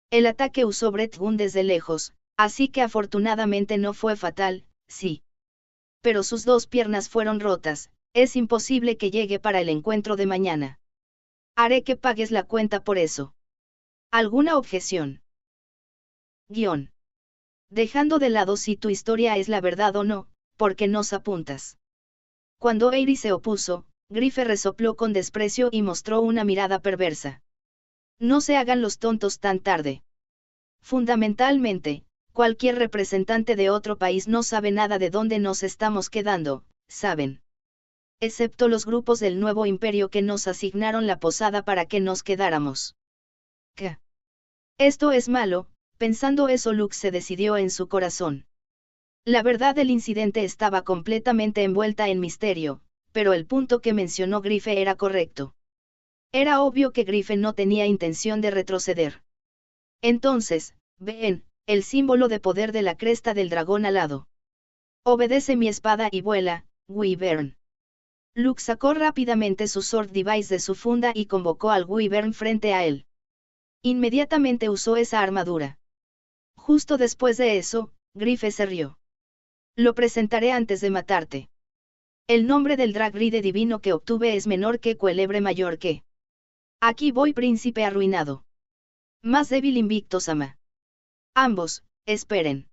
El ataque usó Brett Gunn desde lejos, así que afortunadamente no fue fatal, sí. Pero sus dos piernas fueron rotas, es imposible que llegue para el encuentro de mañana. Haré que pagues la cuenta por eso. ¿Alguna objeción? Guión. Dejando de lado si tu historia es la verdad o no, ¿por qué nos apuntas? Cuando Eiri se opuso, Grife resopló con desprecio y mostró una mirada perversa. No se hagan los tontos tan tarde. Fundamentalmente, cualquier representante de otro país no sabe nada de dónde nos estamos quedando, ¿saben? Excepto los grupos del nuevo imperio que nos asignaron la posada para que nos quedáramos. ¿Qué? Esto es malo, pensando eso Lux se decidió en su corazón. La verdad del incidente estaba completamente envuelta en misterio, pero el punto que mencionó Grife era correcto. Era obvio que Grife no tenía intención de retroceder. Entonces, ven, el símbolo de poder de la cresta del dragón alado. Obedece mi espada y vuela, Wyvern. Lux sacó rápidamente su Sword Device de su funda y convocó al Wyvern frente a él. Inmediatamente usó esa armadura. Justo después de eso, Grife se rió. Lo presentaré antes de matarte. El nombre del Drag Ride divino que obtuve es menor que Cuelebre mayor que. Aquí voy, príncipe arruinado. Más débil Invicto-sama. Ambos, esperen.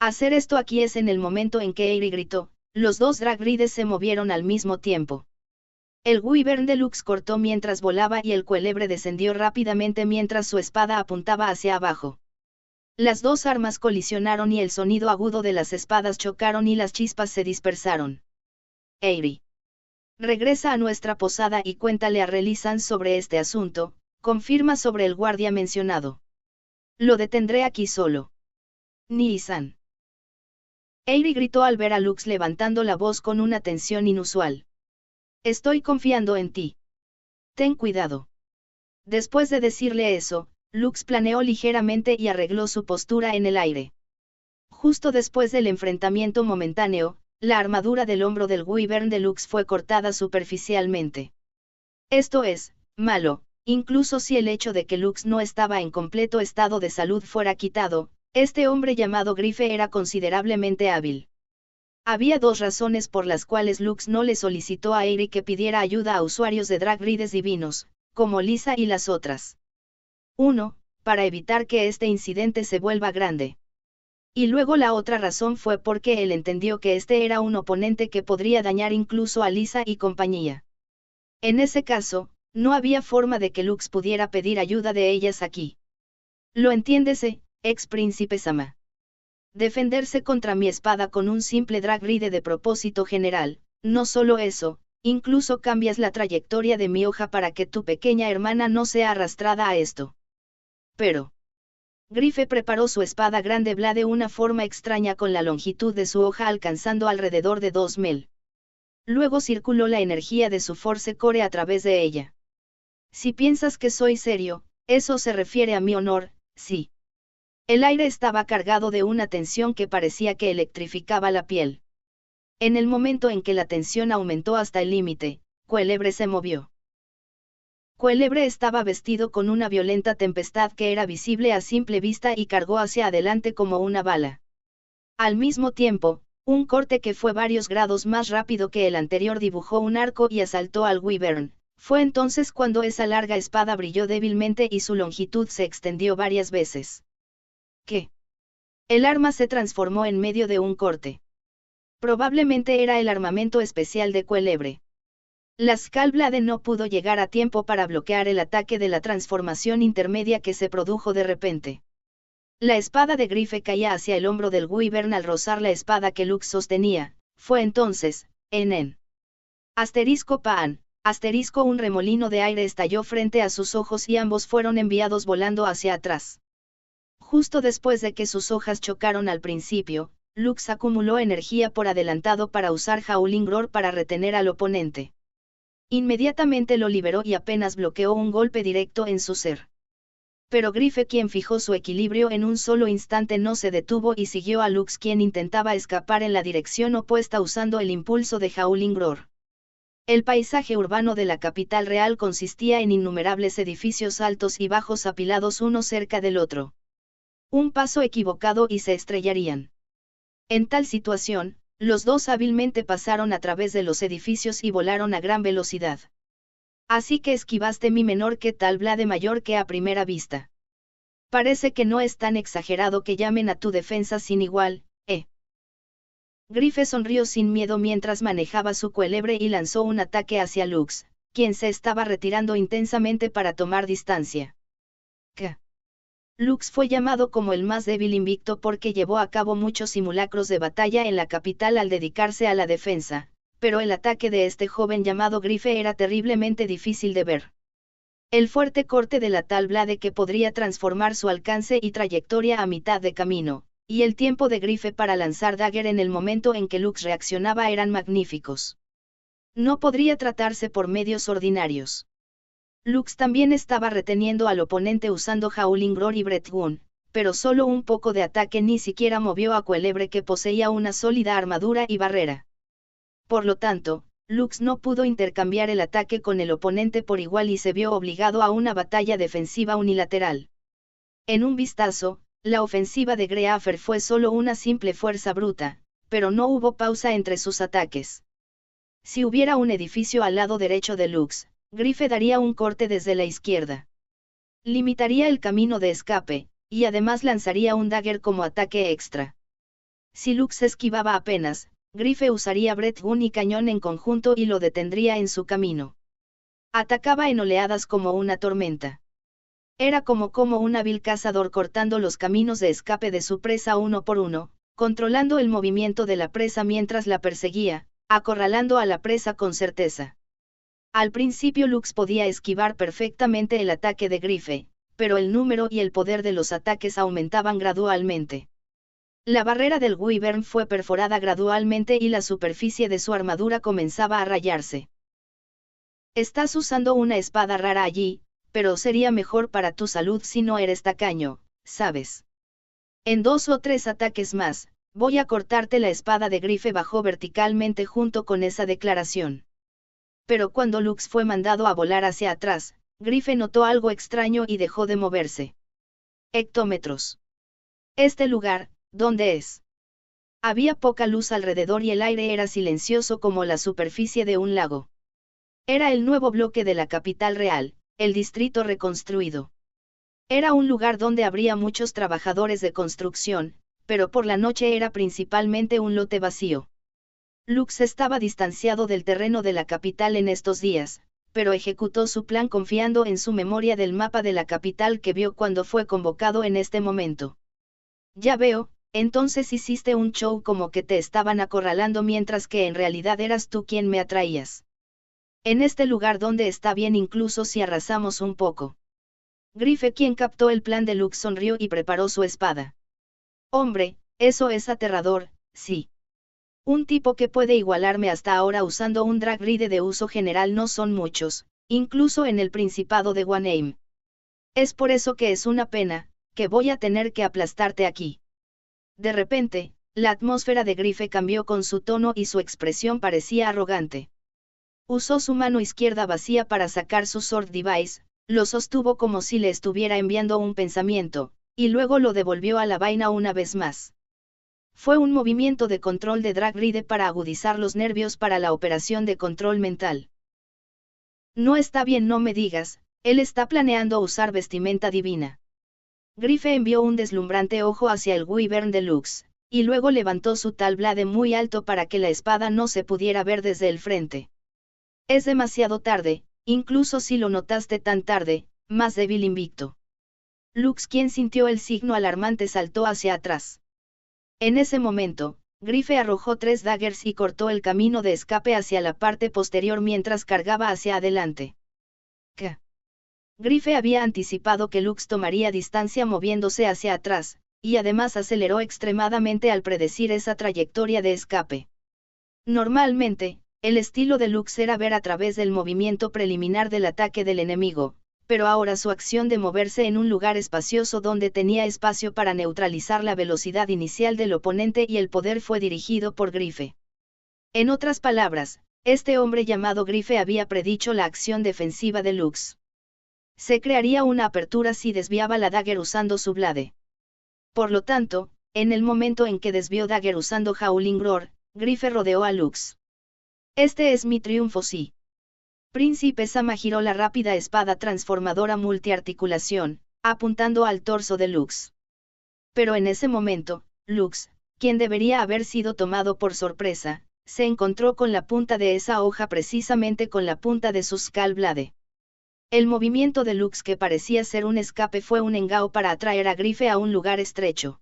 Hacer esto aquí es en el momento en que Eri gritó, los dos dragrides se movieron al mismo tiempo. El Wyvern de Lux cortó mientras volaba y el cuélebre descendió rápidamente mientras su espada apuntaba hacia abajo. Las dos armas colisionaron y el sonido agudo de las espadas chocaron y las chispas se dispersaron. Eri. Regresa a nuestra posada y cuéntale a Relizan sobre este asunto, confirma sobre el guardia mencionado. Lo detendré aquí solo. Nii-san. Eri gritó al ver a Lux levantando la voz con una tensión inusual. Estoy confiando en ti. Ten cuidado. Después de decirle eso, Lux planeó ligeramente y arregló su postura en el aire. Justo después del enfrentamiento momentáneo, la armadura del hombro del Wyvern de Lux fue cortada superficialmente. Esto es, malo, incluso si el hecho de que Lux no estaba en completo estado de salud fuera quitado, este hombre llamado Grife era considerablemente hábil. Había dos razones por las cuales Lux no le solicitó a Eri que pidiera ayuda a usuarios de dragrides divinos, como Lisa y las otras. 1. Para evitar que este incidente se vuelva grande. Y luego la otra razón fue porque él entendió que este era un oponente que podría dañar incluso a Lisa y compañía. En ese caso, no había forma de que Lux pudiera pedir ayuda de ellas aquí. ¿Lo entiéndese, ex príncipe Sama? Defenderse contra mi espada con un simple dragride de propósito general, no solo eso, incluso cambias la trayectoria de mi hoja para que tu pequeña hermana no sea arrastrada a esto. Pero... Grife preparó su espada grande bla de una forma extraña con la longitud de su hoja alcanzando alrededor de 2 mil. Luego circuló la energía de su Force Core a través de ella. Si piensas que soy serio, eso se refiere a mi honor, sí. El aire estaba cargado de una tensión que parecía que electrificaba la piel. En el momento en que la tensión aumentó hasta el límite, Cuélebre se movió. Cuélebre estaba vestido con una violenta tempestad que era visible a simple vista y cargó hacia adelante como una bala. Al mismo tiempo, un corte que fue varios grados más rápido que el anterior dibujó un arco y asaltó al Wyvern. Fue entonces cuando esa larga espada brilló débilmente y su longitud se extendió varias veces. ¿Qué? El arma se transformó en medio de un corte. Probablemente era el armamento especial de Cuélebre. La Skullblade no pudo llegar a tiempo para bloquear el ataque de la transformación intermedia que se produjo de repente. La espada de Grife caía hacia el hombro del Wyvern al rozar la espada que Lux sostenía. Fue entonces, Asterisco Pan, asterisco un remolino de aire estalló frente a sus ojos y ambos fueron enviados volando hacia atrás. Justo después de que sus hojas chocaron al principio, Lux acumuló energía por adelantado para usar Howling Roar para retener al oponente. Inmediatamente lo liberó y apenas bloqueó un golpe directo en su ser. Pero Grife, quien fijó su equilibrio en un solo instante, no se detuvo y siguió a Lux, quien intentaba escapar en la dirección opuesta usando el impulso de Howling Roar. El paisaje urbano de la capital real consistía en innumerables edificios altos y bajos apilados uno cerca del otro. Un paso equivocado y se estrellarían. En tal situación, los dos hábilmente pasaron a través de los edificios y volaron a gran velocidad. Así que esquivaste mi menor que tal Blade mayor que a primera vista. Parece que no es tan exagerado que llamen a tu defensa sin igual, ¿eh? Grife sonrió sin miedo mientras manejaba su cuélebre y lanzó un ataque hacia Lux, quien se estaba retirando intensamente para tomar distancia. ¿Qué? Lux fue llamado como el más débil invicto porque llevó a cabo muchos simulacros de batalla en la capital al dedicarse a la defensa, pero el ataque de este joven llamado Grife era terriblemente difícil de ver. El fuerte corte de la tal Blade que podría transformar su alcance y trayectoria a mitad de camino, y el tiempo de Grife para lanzar dagger en el momento en que Lux reaccionaba eran magníficos. No podría tratarse por medios ordinarios. Lux también estaba reteniendo al oponente usando Howling Roar y Breath Gun, pero solo un poco de ataque ni siquiera movió a Cuélebre, que poseía una sólida armadura y barrera. Por lo tanto, Lux no pudo intercambiar el ataque con el oponente por igual y se vio obligado a una batalla defensiva unilateral. En un vistazo, la ofensiva de Greafer fue solo una simple fuerza bruta, pero no hubo pausa entre sus ataques. Si hubiera un edificio al lado derecho de Lux, Grife daría un corte desde la izquierda. Limitaría el camino de escape, y además lanzaría un dagger como ataque extra. Si Lux esquivaba apenas, Grife usaría Breath Gun y cañón en conjunto y lo detendría en su camino. Atacaba en oleadas como una tormenta. Era como un hábil cazador cortando los caminos de escape de su presa uno por uno, controlando el movimiento de la presa mientras la perseguía, acorralando a la presa con certeza. Al principio Lux podía esquivar perfectamente el ataque de Grife, pero el número y el poder de los ataques aumentaban gradualmente. La barrera del Wyvern fue perforada gradualmente y la superficie de su armadura comenzaba a rayarse. Estás usando una espada rara allí, pero sería mejor para tu salud si no eres tacaño, ¿sabes? En 2 o 3 ataques más, voy a cortarte la espada de Grife bajó verticalmente junto con esa declaración. Pero cuando Lux fue mandado a volar hacia atrás, Grife notó algo extraño y dejó de moverse. Hectómetros. Este lugar, ¿dónde es? Había poca luz alrededor y el aire era silencioso como la superficie de un lago. Era el nuevo bloque de la capital real, el distrito reconstruido. Era un lugar donde habría muchos trabajadores de construcción, pero por la noche era principalmente un lote vacío. Lux estaba distanciado del terreno de la capital en estos días, pero ejecutó su plan confiando en su memoria del mapa de la capital que vio cuando fue convocado en este momento. Ya veo, entonces hiciste un show como que te estaban acorralando mientras que en realidad eras tú quien me atraías. En este lugar donde está bien incluso si arrasamos un poco. Grife, quien captó el plan de Lux, sonrió y preparó su espada. Hombre, eso es aterrador, sí. Un tipo que puede igualarme hasta ahora usando un drag ride de uso general no son muchos, incluso en el Principado de Wanaim. Es por eso que es una pena, que voy a tener que aplastarte aquí. De repente, la atmósfera de Grife cambió con su tono y su expresión parecía arrogante. Usó su mano izquierda vacía para sacar su sword device, lo sostuvo como si le estuviera enviando un pensamiento, y luego lo devolvió a la vaina una vez más. Fue un movimiento de control de drag ride para agudizar los nervios para la operación de control mental. No está bien, no me digas, él está planeando usar vestimenta divina. Grife envió un deslumbrante ojo hacia el Wyvern de Lux, y luego levantó su tal blade muy alto para que la espada no se pudiera ver desde el frente. Es demasiado tarde, incluso si lo notaste tan tarde, más débil invicto. Lux, quien sintió el signo alarmante, saltó hacia atrás. En ese momento, Grife arrojó 3 daggers y cortó el camino de escape hacia la parte posterior mientras cargaba hacia adelante. ¿Qué? Grife había anticipado que Lux tomaría distancia moviéndose hacia atrás, y además aceleró extremadamente al predecir esa trayectoria de escape. Normalmente, el estilo de Lux era ver a través del movimiento preliminar del ataque del enemigo, pero ahora su acción de moverse en un lugar espacioso donde tenía espacio para neutralizar la velocidad inicial del oponente y el poder fue dirigido por Grife. En otras palabras, este hombre llamado Grife había predicho la acción defensiva de Lux. Se crearía una apertura si desviaba la dagger usando su blade. Por lo tanto, en el momento en que desvió dagger usando Howling Roar, Grife rodeó a Lux. Este es mi triunfo, sí. Príncipe Sama giró la rápida espada transformadora multiarticulación, apuntando al torso de Lux. Pero en ese momento, Lux, quien debería haber sido tomado por sorpresa, se encontró con la punta de esa hoja precisamente con la punta de su Skull Blade. El movimiento de Lux, que parecía ser un escape, fue un engao para atraer a Grife a un lugar estrecho.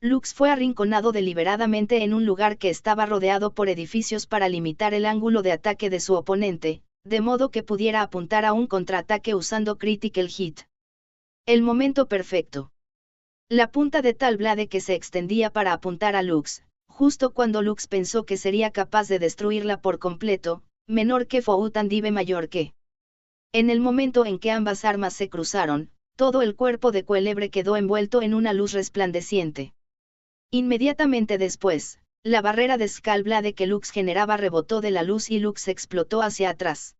Lux fue arrinconado deliberadamente en un lugar que estaba rodeado por edificios para limitar el ángulo de ataque de su oponente, de modo que pudiera apuntar a un contraataque usando Critical Hit. El momento perfecto. La punta de tal blade que se extendía para apuntar a Lux, justo cuando Lux pensó que sería capaz de destruirla por completo, menor que Foutandive, mayor que. En el momento en que ambas armas se cruzaron, todo el cuerpo de Cuelebre quedó envuelto en una luz resplandeciente. Inmediatamente después, la barrera de Skull Blade que Lux generaba rebotó de la luz y Lux explotó hacia atrás.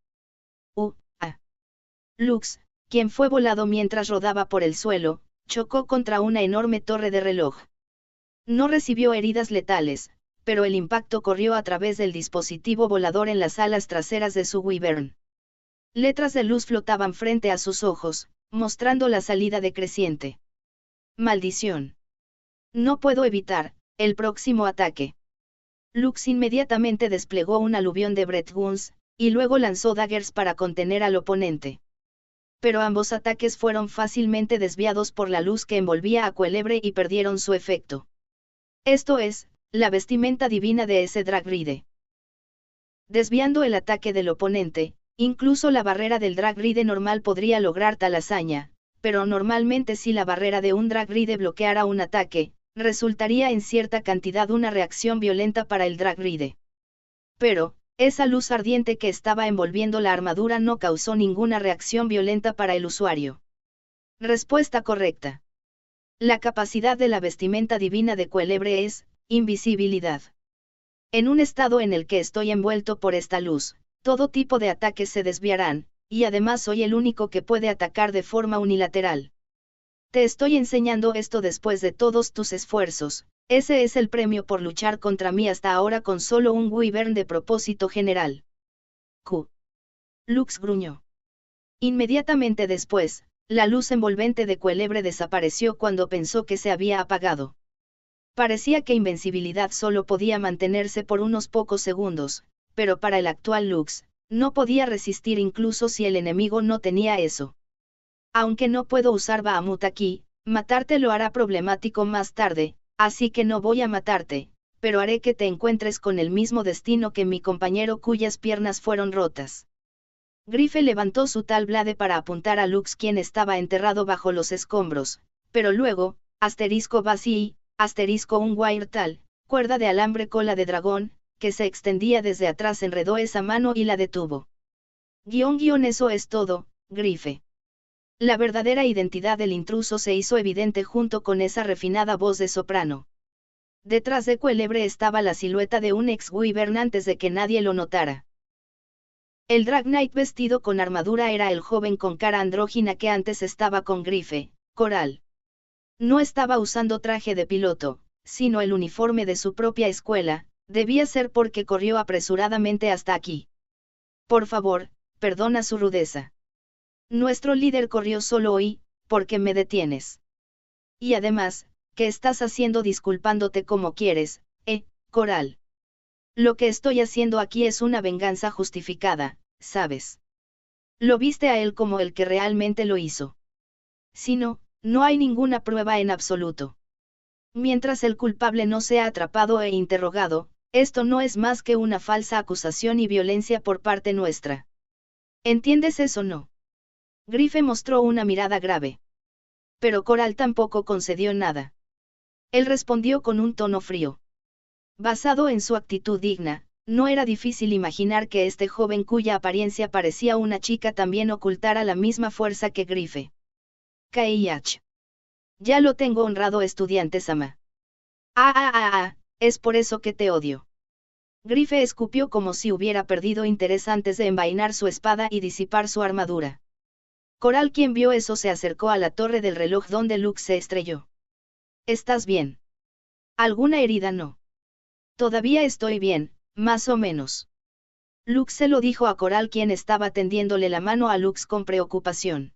Lux, quien fue volado mientras rodaba por el suelo, chocó contra una enorme torre de reloj. No recibió heridas letales, pero el impacto corrió a través del dispositivo volador en las alas traseras de su Wyvern. Letras de luz flotaban frente a sus ojos, mostrando la salida decreciente. Maldición. No puedo evitar el próximo ataque. Lux inmediatamente desplegó un aluvión de Breath Guns, y luego lanzó daggers para contener al oponente. Pero ambos ataques fueron fácilmente desviados por la luz que envolvía a Cuélebre y perdieron su efecto. Esto es, la vestimenta divina de ese Dragride. Desviando el ataque del oponente, incluso la barrera del Dragride normal podría lograr tal hazaña, pero normalmente si la barrera de un Dragride bloqueara un ataque, resultaría en cierta cantidad una reacción violenta para el Dragride. Pero, esa luz ardiente que estaba envolviendo la armadura no causó ninguna reacción violenta para el usuario. Respuesta correcta. La capacidad de la vestimenta divina de Cuélebre es invisibilidad. En un estado en el que estoy envuelto por esta luz, todo tipo de ataques se desviarán, y además soy el único que puede atacar de forma unilateral. Te estoy enseñando esto después de todos tus esfuerzos, ese es el premio por luchar contra mí hasta ahora con solo un Wyvern de propósito general. Q. Lux gruñó. Inmediatamente después, la luz envolvente de Cuélebre desapareció cuando pensó que se había apagado. Parecía que invencibilidad solo podía mantenerse por unos pocos segundos, pero para el actual Lux, no podía resistir incluso si el enemigo no tenía eso. Aunque no puedo usar Bahamut aquí, matarte lo hará problemático más tarde, así que no voy a matarte, pero haré que te encuentres con el mismo destino que mi compañero cuyas piernas fueron rotas. Grife levantó su tal blade para apuntar a Lux quien estaba enterrado bajo los escombros, pero luego, ¡Basi! Un wire tal, cuerda de alambre cola de dragón, que se extendía desde atrás enredó esa mano y la detuvo. Eso es todo, Grife. La verdadera identidad del intruso se hizo evidente junto con esa refinada voz de soprano. Detrás de Cuélebre estaba la silueta de un ex-Wyvern antes de que nadie lo notara. El Drag Knight vestido con armadura era el joven con cara andrógina que antes estaba con Grife, Coral. No estaba usando traje de piloto, sino el uniforme de su propia escuela, debía ser porque corrió apresuradamente hasta aquí. Por favor, perdona su rudeza. Nuestro líder corrió solo hoy, ¿por qué me detienes? Y además, ¿qué estás haciendo disculpándote como quieres, Coral? Lo que estoy haciendo aquí es una venganza justificada, ¿sabes? Lo viste a él como el que realmente lo hizo. Si no, no hay ninguna prueba en absoluto. Mientras el culpable no sea atrapado e interrogado, esto no es más que una falsa acusación y violencia por parte nuestra. ¿Entiendes eso o no? Grife mostró una mirada grave. Pero Coral tampoco concedió nada. Él respondió con un tono frío. Basado en su actitud digna, no era difícil imaginar que este joven cuya apariencia parecía una chica también ocultara la misma fuerza que Grife. KIH. Ya lo tengo honrado, estudiante Sama. Es por eso que te odio. Grife escupió como si hubiera perdido interés antes de envainar su espada y disipar su armadura. Coral, quien vio eso, se acercó a la torre del reloj donde Lux se estrelló. ¿Estás bien? ¿Alguna herida? No. Todavía estoy bien, más o menos. Lux se lo dijo a Coral, quien estaba tendiéndole la mano a Lux con preocupación.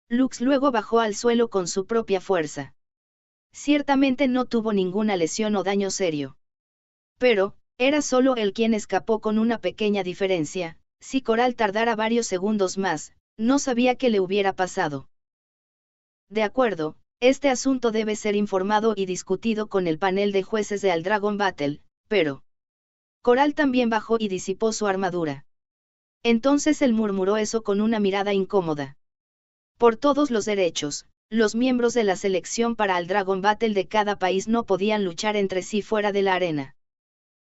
Lux luego bajó al suelo con su propia fuerza. Ciertamente no tuvo ninguna lesión o daño serio. Pero, era solo él quien escapó con una pequeña diferencia: si Coral tardara varios segundos más, no sabía qué le hubiera pasado. De acuerdo, este asunto debe ser informado y discutido con el panel de jueces de Al Dragon Battle, pero... Coral también bajó y disipó su armadura. Entonces él murmuró eso con una mirada incómoda. Por todos los derechos, los miembros de la selección para Al Dragon Battle de cada país no podían luchar entre sí fuera de la arena.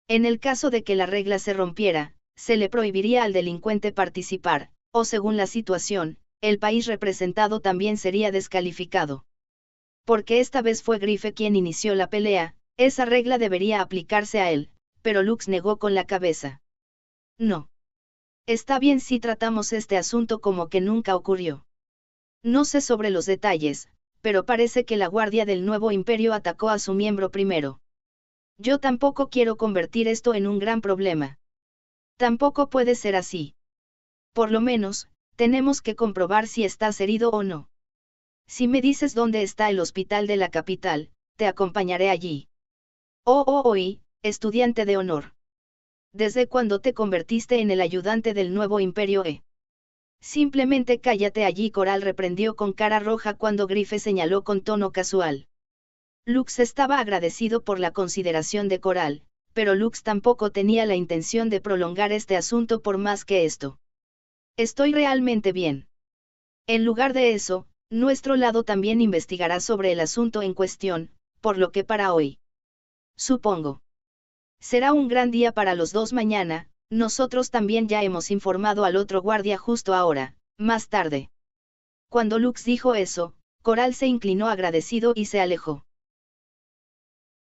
En el caso de que la regla se rompiera, se le prohibiría al delincuente participar, o según la situación, el país representado también sería descalificado. Porque esta vez fue Grife quien inició la pelea, esa regla debería aplicarse a él, pero Lux negó con la cabeza. No. Está bien si tratamos este asunto como que nunca ocurrió. No sé sobre los detalles, pero parece que la Guardia del Nuevo Imperio atacó a su miembro primero. Yo tampoco quiero convertir esto en un gran problema. Tampoco puede ser así. Por lo menos, tenemos que comprobar si estás herido o no. Si me dices dónde está el hospital de la capital, te acompañaré allí. Estudiante de honor. ¿Desde cuándo te convertiste en el ayudante del nuevo imperio E? Simplemente cállate allí. Coral reprendió con cara roja cuando Grife señaló con tono casual. Lux estaba agradecido por la consideración de Coral, pero Lux tampoco tenía la intención de prolongar este asunto por más que esto. Estoy realmente bien. En lugar de eso, nuestro lado también investigará sobre el asunto en cuestión, por lo que para hoy. Supongo. Será un gran día para los dos mañana. Nosotros también ya hemos informado al otro guardia justo ahora, más tarde. Cuando Lux dijo eso, Coral se inclinó agradecido y se alejó.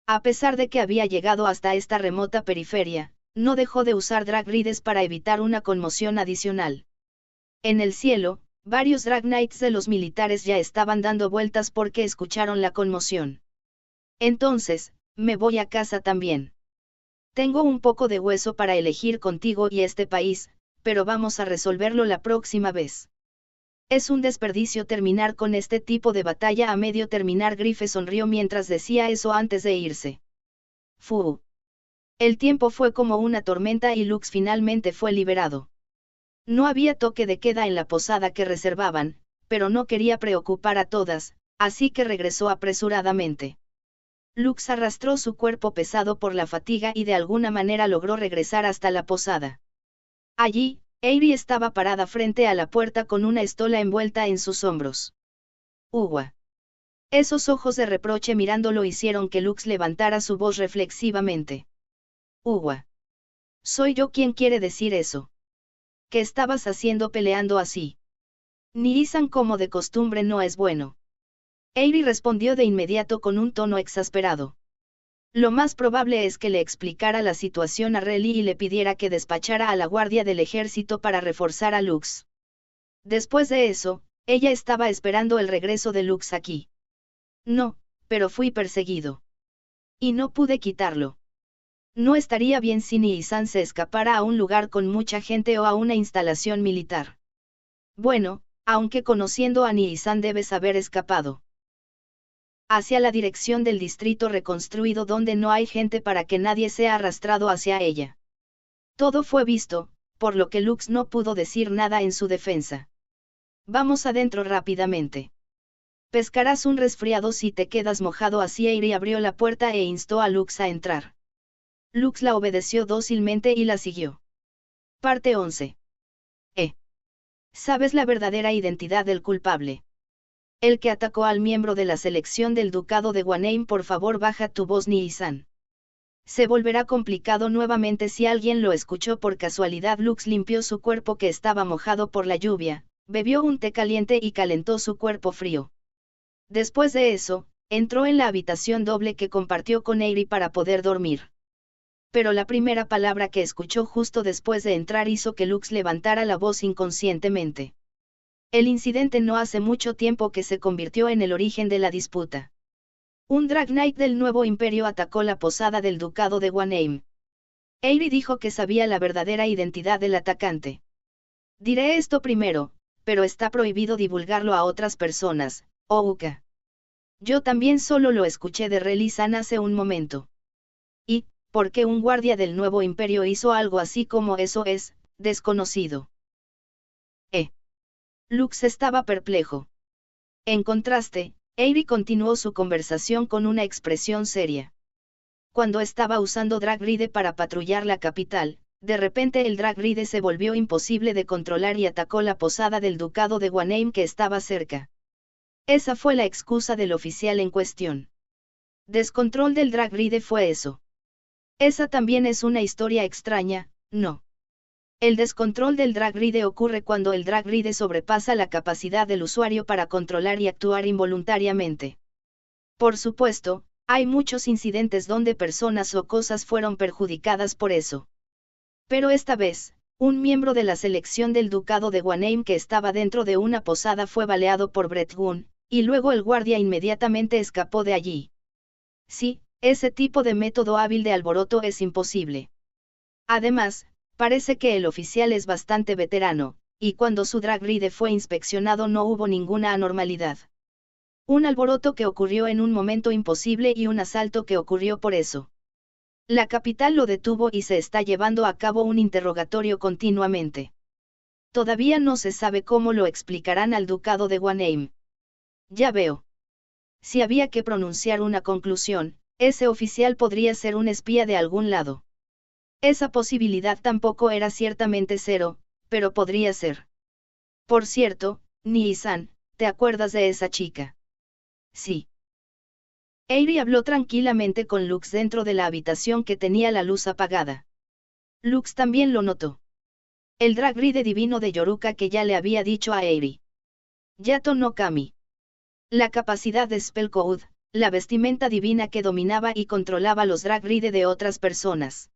A pesar de que había llegado hasta esta remota periferia, no dejó de usar drag rides para evitar una conmoción adicional. En el cielo, varios drag knights de los militares ya estaban dando vueltas porque escucharon la conmoción. Entonces, me voy a casa también. Tengo un poco de hueso para elegir contigo y este país, pero vamos a resolverlo la próxima vez. Es un desperdicio terminar con este tipo de batalla a medio terminar. Grife sonrió mientras decía eso antes de irse. Fu. El tiempo fue como una tormenta y Lux finalmente fue liberado. No había toque de queda en la posada que reservaban, pero no quería preocupar a todas, así que regresó apresuradamente. Lux arrastró su cuerpo pesado por la fatiga y de alguna manera logró regresar hasta la posada. Allí, Eyri estaba parada frente a la puerta con una estola envuelta en sus hombros. Uwa. Esos ojos de reproche mirándolo hicieron que Lux levantara su voz reflexivamente. Uwa. Soy yo quien quiere decir eso. ¿Qué estabas haciendo peleando así? Ni-san como de costumbre no es bueno. Eyri respondió de inmediato con un tono exasperado. Lo más probable es que le explicara la situación a Relly y le pidiera que despachara a la guardia del ejército para reforzar a Lux. Después de eso, ella estaba esperando el regreso de Lux aquí. No, pero fui perseguido. Y no pude quitarlo. No estaría bien si Ni-san se escapara a un lugar con mucha gente o a una instalación militar. Bueno, aunque conociendo a Ni-san debes haber escapado. Hacia la dirección del distrito reconstruido donde no hay gente para que nadie sea arrastrado hacia ella. Todo fue visto, por lo que Lux no pudo decir nada en su defensa. Vamos adentro rápidamente. Pescarás un resfriado si te quedas mojado. Así Eyri abrió la puerta e instó a Lux a entrar. Lux la obedeció dócilmente y la siguió. Parte 11. ¿Sabes la verdadera identidad del culpable? El que atacó al miembro de la selección del ducado de Guanheim. Por favor baja tu voz, Ni-san. Se volverá complicado nuevamente si alguien lo escuchó por casualidad. Lux limpió su cuerpo que estaba mojado por la lluvia, bebió un té caliente y calentó su cuerpo frío. Después de eso, entró en la habitación doble que compartió con Eyri para poder dormir. Pero la primera palabra que escuchó justo después de entrar hizo que Lux levantara la voz inconscientemente. El incidente no hace mucho tiempo que se convirtió en el origen de la disputa. Un Drag Knight del nuevo imperio atacó la posada del ducado de Guanheim. Eyri dijo que sabía la verdadera identidad del atacante. Diré esto primero, pero está prohibido divulgarlo a otras personas, Ouka. Yo también solo lo escuché de Relly-san hace un momento. Y, ¿por qué un guardia del nuevo imperio hizo algo así como eso es desconocido? Lux estaba perplejo. En contraste, Eyri continuó su conversación con una expresión seria. Cuando estaba usando Drag Ride para patrullar la capital, de repente el Drag Ride se volvió imposible de controlar y atacó la posada del ducado de Guanheim que estaba cerca. Esa fue la excusa del oficial en cuestión. Descontrol del Drag Ride fue eso. Esa también es una historia extraña, ¿no? El descontrol del Drag Ride ocurre cuando el Drag Ride sobrepasa la capacidad del usuario para controlar y actuar involuntariamente. Por supuesto, hay muchos incidentes donde personas o cosas fueron perjudicadas por eso. Pero esta vez, un miembro de la selección del ducado de Guanheim que estaba dentro de una posada fue baleado por Brett Gunn, y luego el guardia inmediatamente escapó de allí. Sí, ese tipo de método hábil de alboroto es imposible. Además, parece que el oficial es bastante veterano, y cuando su Drag Ride fue inspeccionado no hubo ninguna anormalidad. Un alboroto que ocurrió en un momento imposible y un asalto que ocurrió por eso. La capital lo detuvo y se está llevando a cabo un interrogatorio continuamente. Todavía no se sabe cómo lo explicarán al ducado de Wanheim. Ya veo. Si había que pronunciar una conclusión, ese oficial podría ser un espía de algún lado. Esa posibilidad tampoco era ciertamente cero, pero podría ser. Por cierto, Nii-san, ¿te acuerdas de esa chica? Sí. Eiri habló tranquilamente con Lux dentro de la habitación que tenía la luz apagada. Lux también lo notó. El drag ride divino de Yoruka que ya le había dicho a Eiri. Yato no Kami. La capacidad de Spellcode, la vestimenta divina que dominaba y controlaba los drag ride de otras personas.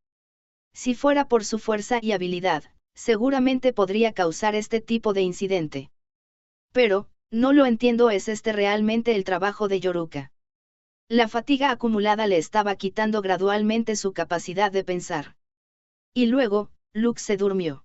Si fuera por su fuerza y habilidad, seguramente podría causar este tipo de incidente. Pero, no lo entiendo, ¿es este realmente el trabajo de Yoruka? La fatiga acumulada le estaba quitando gradualmente su capacidad de pensar. Y luego, Lux se durmió.